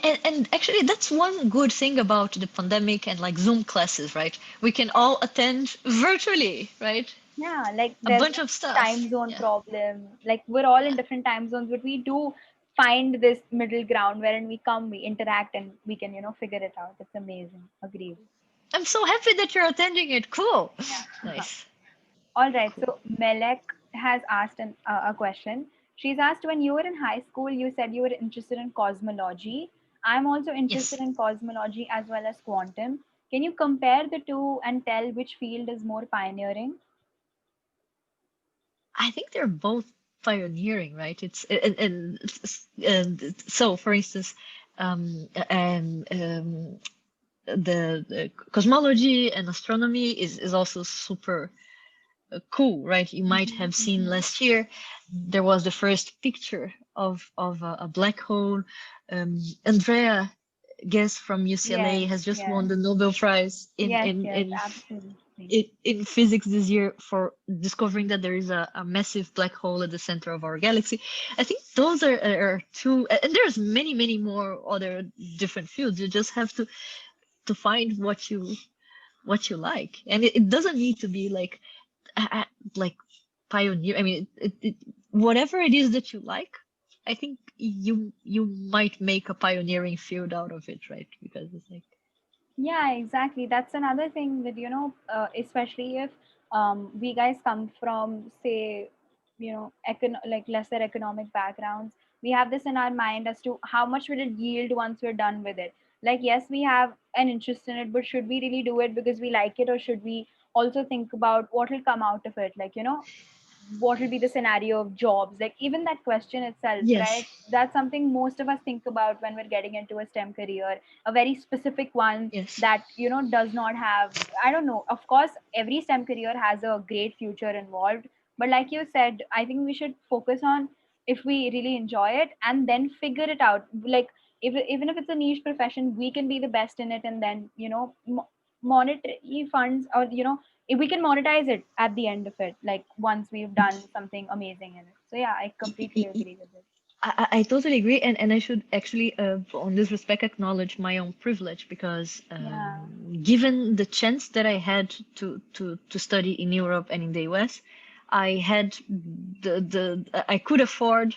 And actually, that's one good thing about the pandemic and like Zoom classes, right? We can all attend virtually, right? Yeah, like A there's bunch no of stuff. time zone Yeah. problem. Like we're all in Yeah. different time zones, but we do find this middle ground wherein we come, we interact, and we can, figure it out. It's amazing. Agreed. I'm so happy that you're attending it. Cool. Yeah. Nice. All right. Cool. So Melek has asked a question. She's asked, when you were in high school, you said you were interested in cosmology. I'm also interested Yes. in cosmology as well as quantum. Can you compare the two and tell which field is more pioneering? I think they're both pioneering, right? It's and so, for instance, the cosmology and astronomy is also super cool, right? You might Mhm, have seen mhm. last year there was the first picture of a black hole. Andrea Guess from UCLA Yes, has just yes, won the Nobel Prize yes, yes, absolutely. in physics this year for discovering that there is a massive black hole at the center of our galaxy. I think those are two, and there's many more other different fields. You just have to find what you like, and it doesn't need to be like pioneer. I mean, whatever it is that you like, I think you might make a pioneering field out of it, right? Because it's like Yeah, exactly. That's another thing that, especially if we guys come from, say, like lesser economic backgrounds, we have this in our mind as to how much will it yield once we're done with it. Like, yes, we have an interest in it, but should we really do it because we like it, or should we also think about what will come out of it? Like, what will be the scenario of jobs, like even that question itself, yes, right? That's something most of us think about when we're getting into a STEM career, a very specific one yes, that does not have, I don't know, of course every STEM career has a great future involved, but like you said, I think we should focus on if we really enjoy it and then figure it out. Like, even if it's a niche profession, we can be the best in it, and then monetary funds, or if we can monetize it at the end of it, like once we've done something amazing in it. So yeah, I completely agree with it. I totally agree, and I should actually, on this respect, acknowledge my own privilege because Yeah. given the chance that I had to study in Europe and in the US, I had I could afford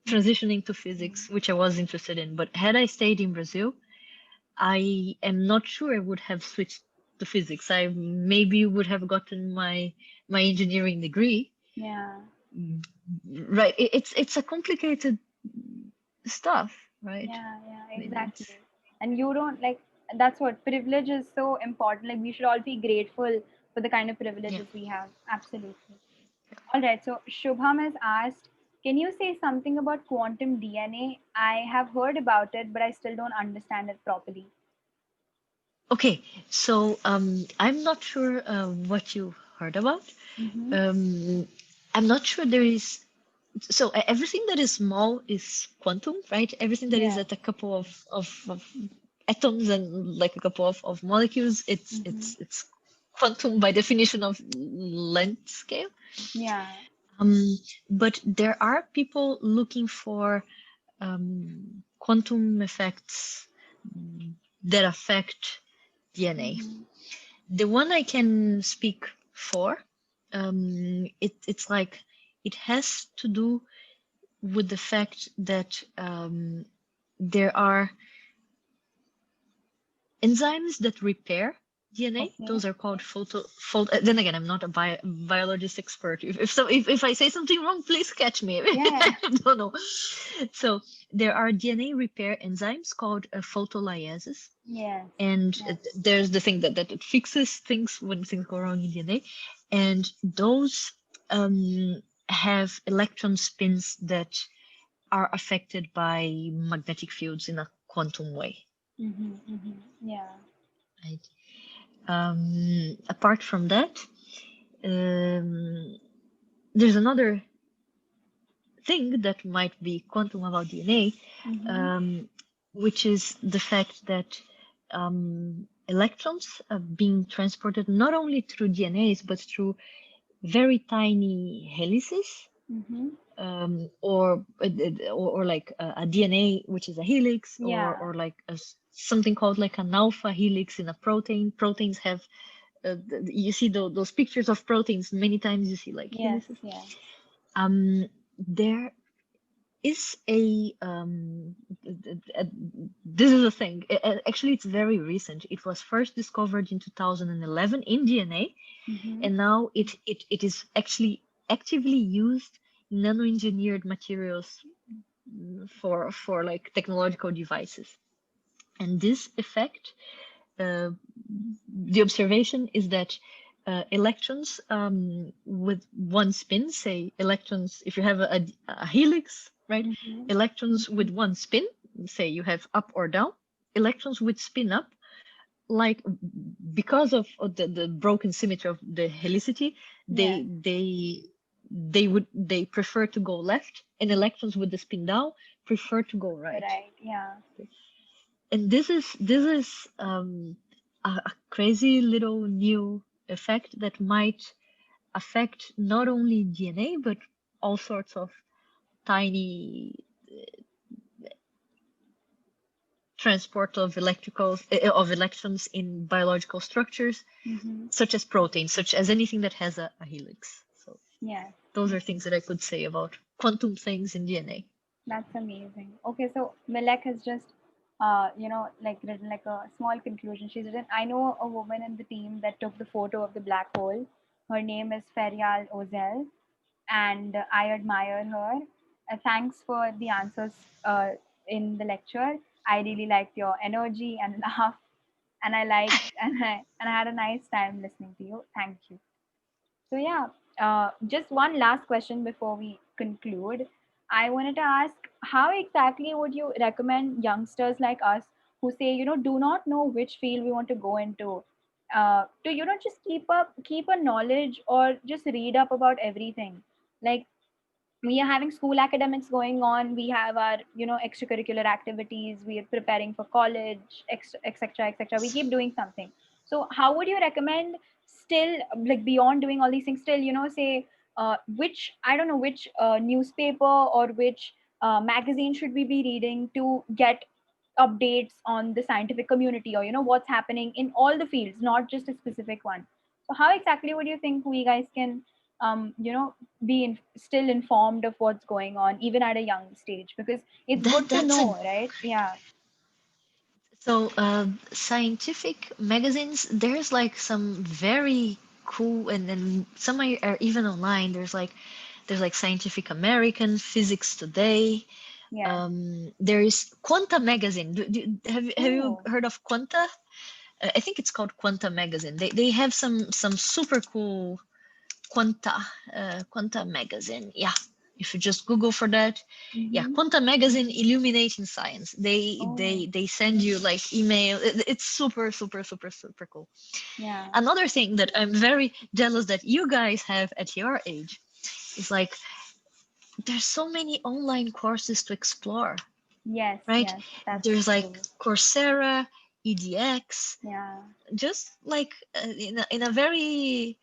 transitioning to physics, which I was interested in. But had I stayed in Brazil, I am not sure I would have switched to physics. I maybe would have gotten my engineering degree. Yeah. Right. It's a complicated stuff, right? Yeah, I mean, exactly. it's And you don't like, that's what privilege is so important. Like, we should all be grateful for the kind of yeah. privileges we have. Absolutely. All right. So Shubham has asked, can you say something about quantum DNA? I have heard about it, but I still don't understand it properly. Okay, so I'm not sure what you heard about. Mm-hmm. Um, I'm not sure there is. So everything that is small is quantum, right? Everything that is Yeah. at a couple of atoms and like a couple of molecules, Mm-hmm. it's quantum by definition of length scale. Yeah. Um, but there are people looking for quantum effects that affect DNA. Mm-hmm. The one I can speak for, it's like it has to do with the fact that there are enzymes that repair DNA. Okay. Those are called photo. Then again, I'm not a biologist expert. If I say something wrong, please catch me. Yeah. I don't know. So there are DNA repair enzymes called photolyases, Yes. and Yes. there's the thing that it fixes things when things go wrong in DNA, and those have electron spins that are affected by magnetic fields in a quantum way, Mm-hmm. Mm-hmm. Yeah. right? Apart from that, um, there's another thing that might be quantum about DNA, Mm-hmm. which is the fact that electrons are being transported not only through DNAs but through very tiny helices, Mm-hmm. or like a DNA, which is a helix, Yeah. or like something called like an alpha helix in a protein. Proteins have, you see those pictures of proteins, many times you see like Yes. helices. Yes. There is this is a thing. Actually, it's very recent. It was first discovered in 2011 in DNA, Mm-hmm. and now it is actually actively used in nano-engineered materials for like technological devices. And this effect, uh, the observation is that electrons with one spin, say electrons, if you have a helix, right? Mm-hmm. Electrons with one spin, say you have up or down, electrons with spin up, like because of the broken symmetry of the helicity, Yes. they prefer to go left, and electrons with the spin down prefer to go right. Right. Yeah. And this is a crazy little new effect that might affect not only DNA but all sorts of tiny transport of electrons in biological structures, Mm-hmm. such as proteins, such as anything that has a helix. So Yes. those are things that I could say about quantum things in DNA. That's amazing. Okay, so Milek has just, like written like a small conclusion. She's written, I know a woman in the team that took the photo of the black hole. Her name is Ferial Ozel, and I admire her. Thanks for the answers in the lecture. I really liked your energy and laugh, and I had a nice time listening to you. Thank you. So yeah, just one last question before we conclude. I wanted to ask, how exactly would you recommend youngsters like us who say, do not know which field we want to go into, to just keep a knowledge or just read up about everything? Like, we are having school academics going on, we have our extracurricular activities, we are preparing for college, etc etc, we keep doing something. So how would you recommend, still, like beyond doing all these things, still say, which, I don't know, which newspaper or which magazine should we be reading to get updates on the scientific community, or what's happening in all the fields, not just a specific one? So how exactly would you think we guys can um, you know still informed of what's going on even at a young stage, because it's That good to that's a know, right? Yeah. So, scientific magazines, there's like some very cool, and then some are even online. There's like Scientific American, Physics Today. Yes. There is Quanta magazine. Have you Oh. heard of Quanta? I think it's called Quanta magazine. They have some super cool Quanta Quanta magazine. Yeah, if you just Google for that, yeah, Mm-hmm. Quanta magazine illuminating science. They Oh. they they send you like email. It's super super super super cool. Yeah. Another thing that I'm very jealous that you guys have at your age. is like there's so many online courses to explore, Yes, right? yes, that's There's like true. Coursera, EDX, Yeah. just like in a very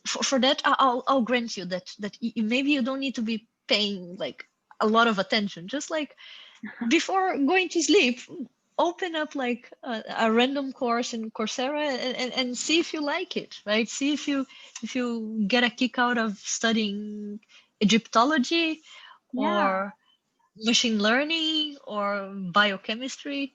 for that I'll grant you that maybe you don't need to be paying like a lot of attention. Just like before going to sleep, open up like a random course in Coursera and see if you like it, right? See if you get a kick out of studying Egyptology Yeah. or machine learning or biochemistry,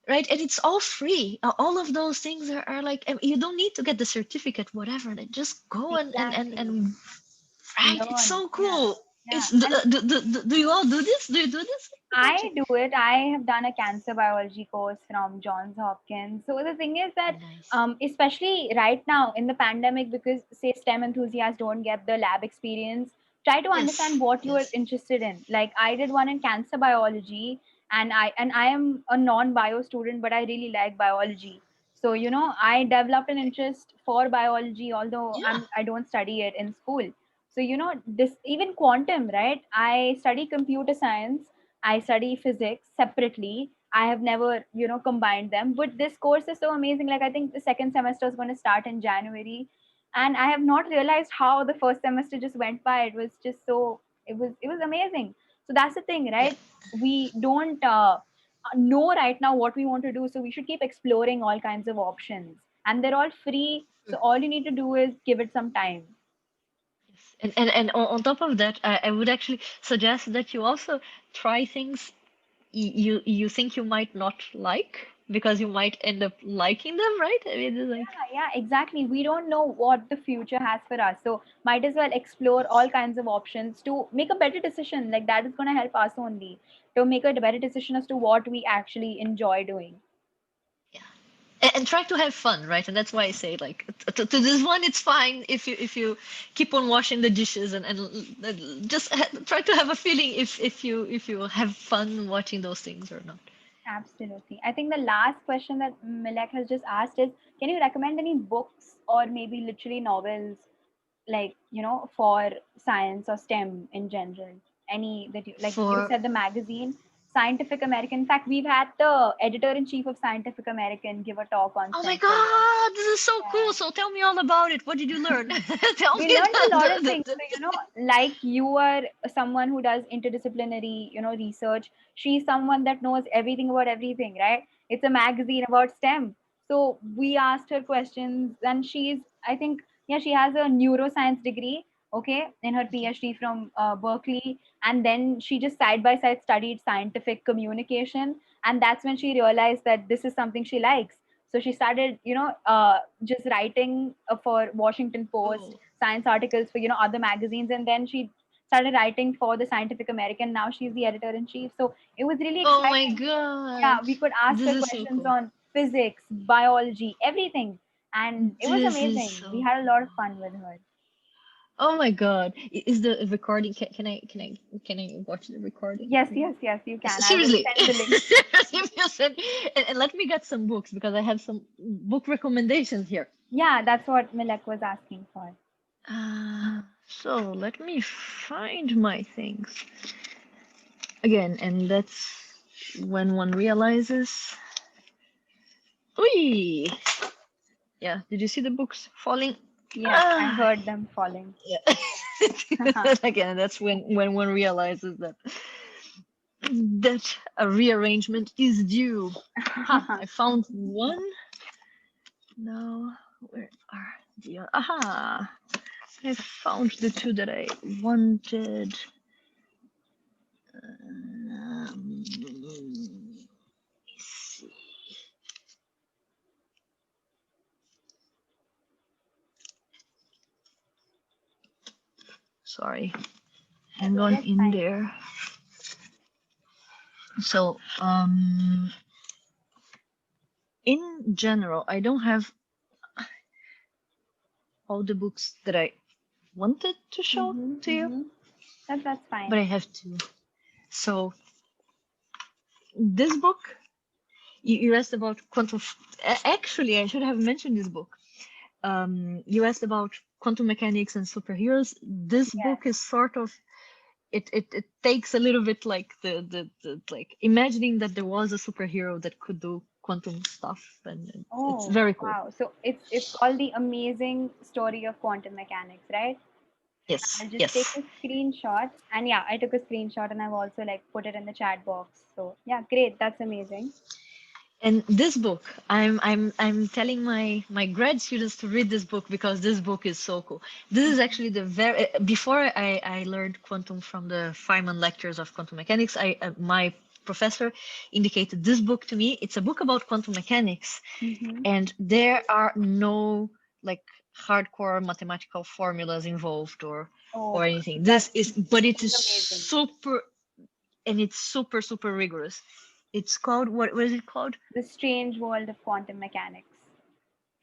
right? And it's all free. All of those things are like you don't need to get the certificate, whatever. Like, just go Exactly. and right. It's Learn. so Yeah. cool. Yeah. It's And do you all do this? Do you do this? I do it. I have done a cancer biology course from Johns Hopkins. So the thing is that, Nice. especially right now in the pandemic, because say STEM enthusiasts don't get the lab experience, try to understand Yes. what you are Yes. interested in. Like I did one in cancer biology, and I am a non-bio student, but I really like biology. So I developed an interest for biology, although Yeah. I don't study it in school. So this even quantum, right? I study computer science, I study physics separately. I have never, combined them. But this course is so amazing. Like I think the second semester is going to start in January, and I have not realized how the first semester just went by. It was just so it was amazing. So that's the thing, Yeah. right? We don't know right now what we want to do, so we should keep exploring all kinds of options, and they're all free. So all you need to do is give it some time. Yes. And on top of that, I would actually suggest that you also try things you think you might not like because you might end up liking them, right? I mean, it's like Yeah, exactly. We don't know what the future has for us. So might as well explore all kinds of options to make a better decision. Like that is going to help us only to make a better decision as to what we actually enjoy doing. yeah. And try to have fun, right? And that's why I say like to this one, it's fine if you keep on washing the dishes and just try to have a feeling if you have fun watching those things or not. Absolutely. I think the last question that Milek has just asked is, can you recommend any books or maybe literary novels, like, for science or STEM in general? Any that like you For said, the magazine, Scientific American. In fact, we've had the editor in chief of Scientific American give a talk on oh my Stanford once. God, this is so Yeah. cool. So tell me all about it. What did you learn? Tell We me learned a lot of things. the So like you are someone who does interdisciplinary research. She's someone that knows everything about everything, right? It's a magazine about STEM. So we asked her questions, and she's, I think, yeah, she has a neuroscience degree, okay, in her okay. PhD from Berkeley. And then she just side by side studied scientific communication, and that's when she realized that this is something she likes. So she started just writing for Washington Post Oh. science articles for other magazines, and then she started writing for the Scientific American. Now she's the editor in chief. So it was really Oh my exciting. Yeah, God. we could ask This her is so questions cool. on physics, biology, everything, and it was This is amazing. We so had a cool. lot of fun with her. Oh my God. Is the recording can I watch the recording? Yes, yes, yes, you can. I will Seriously. send the link. If you said and let me get some books because I have some book recommendations here. Yeah, that's what Milek was asking for. So let me find my things again, and that's when one realizes. Oi! Yeah, did you see the books falling? Yes, I Ah, heard them falling. yeah. Again, that's when one realizes that a rearrangement is due. Ha! I found one. Now, where are the other? Aha! I found the two that I wanted. Let me see. Sorry, hang on That's in fine. there. So, in general, I don't have all the books that I wanted to show Mm-hmm, to you, mm-hmm. That's but fine. I have two. So, this book, you asked about quantum. Actually, I should have mentioned this book. You asked about quantum mechanics and superheroes, this Yes. book is sort of it takes a little bit like the like imagining that there was a superhero that could do quantum stuff, and it's Oh, very cool. wow. So it's called The Amazing Story of Quantum Mechanics, right? Yes, I'll just take yes. a screenshot. And yeah, I took a screenshot and I've also like put it in the chat box. So yeah, great. That's amazing. And this book, I'm telling my grad students to read this book because this book is so cool. This is actually the very before I learned quantum from the Feynman lectures of quantum mechanics. I my professor indicated this book to me. It's a book about quantum mechanics, Mm-hmm. and there are no like hardcore mathematical formulas involved or Oh, anything. This that's is, but it is amazing. super, and it's super rigorous. It's called what is it called? The Strange World of Quantum Mechanics.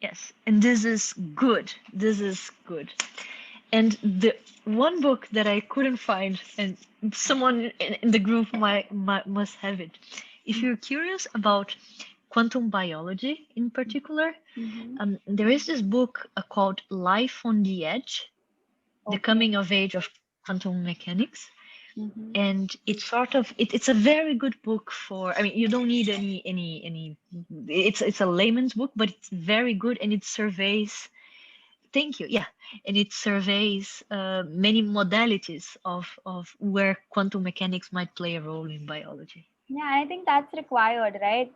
Yes, and this is good. This is good. And the one book that I couldn't find, and someone in the group might must have it. If you're curious about quantum biology in particular, Mm-hmm. there is this book called Life on the Edge, The Okay. Coming of Age of Quantum Mechanics. Mm-hmm. And it's sort of it's a very good book for, I mean, you don't need any, it's a layman's book, but it's very good, and it surveys, thank you, yeah, and it surveys many modalities of where quantum mechanics might play a role in biology. Yeah, I think that's required, right?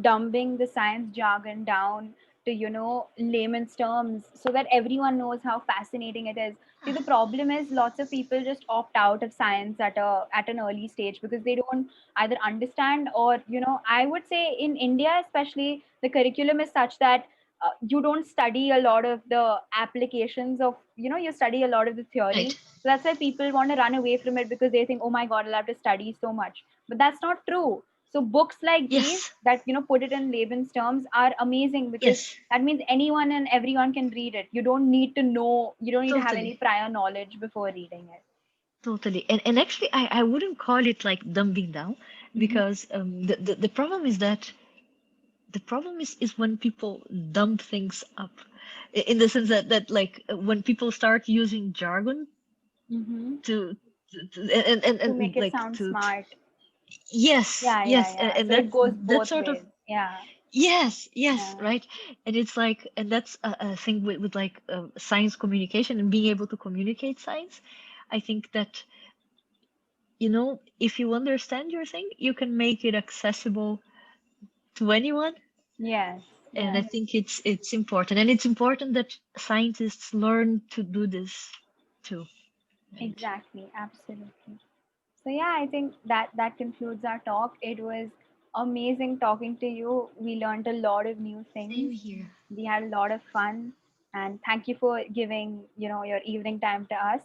Dumbing the science jargon down to, layman's terms so that everyone knows how fascinating it is. See, the problem is lots of people just opt out of science at an early stage because they don't either understand or, I would say in India especially, the curriculum is such that you don't study a lot of the applications of, you study a lot of the theory. Right. So that's why people want to run away from it because they think, oh my God, I'll have to study so much, but that's not true. So books like these Yes. that put it in layman's terms are amazing because Yes. that means anyone and everyone can read it. You don't need to know, you don't need to have any Totally. prior knowledge before reading it. Totally. And actually, I wouldn't call it like dumbing down, Hmm. because the problem is that the problem is when people dump things up, in the sense that like when people start using jargon Hmm. to, To make it like sound to smart. yes, Yeah, yeah, yes, yeah. and So it goes that's both sort of ways. Yeah, yes, yeah. right. And it's like, and that's a thing with like science communication and being able to communicate science. I think that, if you understand your thing, you can make it accessible to anyone. Yes, And I yes. think it's important, and it's important that scientists learn to do this too. And Exactly, absolutely. So yeah, I think that concludes our talk. It was amazing talking to you. We learned a lot of new same things. here. We had a lot of fun, and thank you for giving your evening time to us.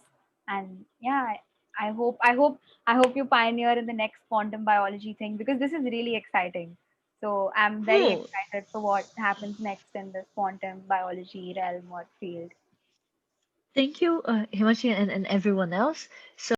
And yeah, I hope you pioneer in the next quantum biology thing because this is really exciting. So I'm very Oh, excited for what happens next in this quantum biology realm or field. thank you, Himashi, and everyone else. So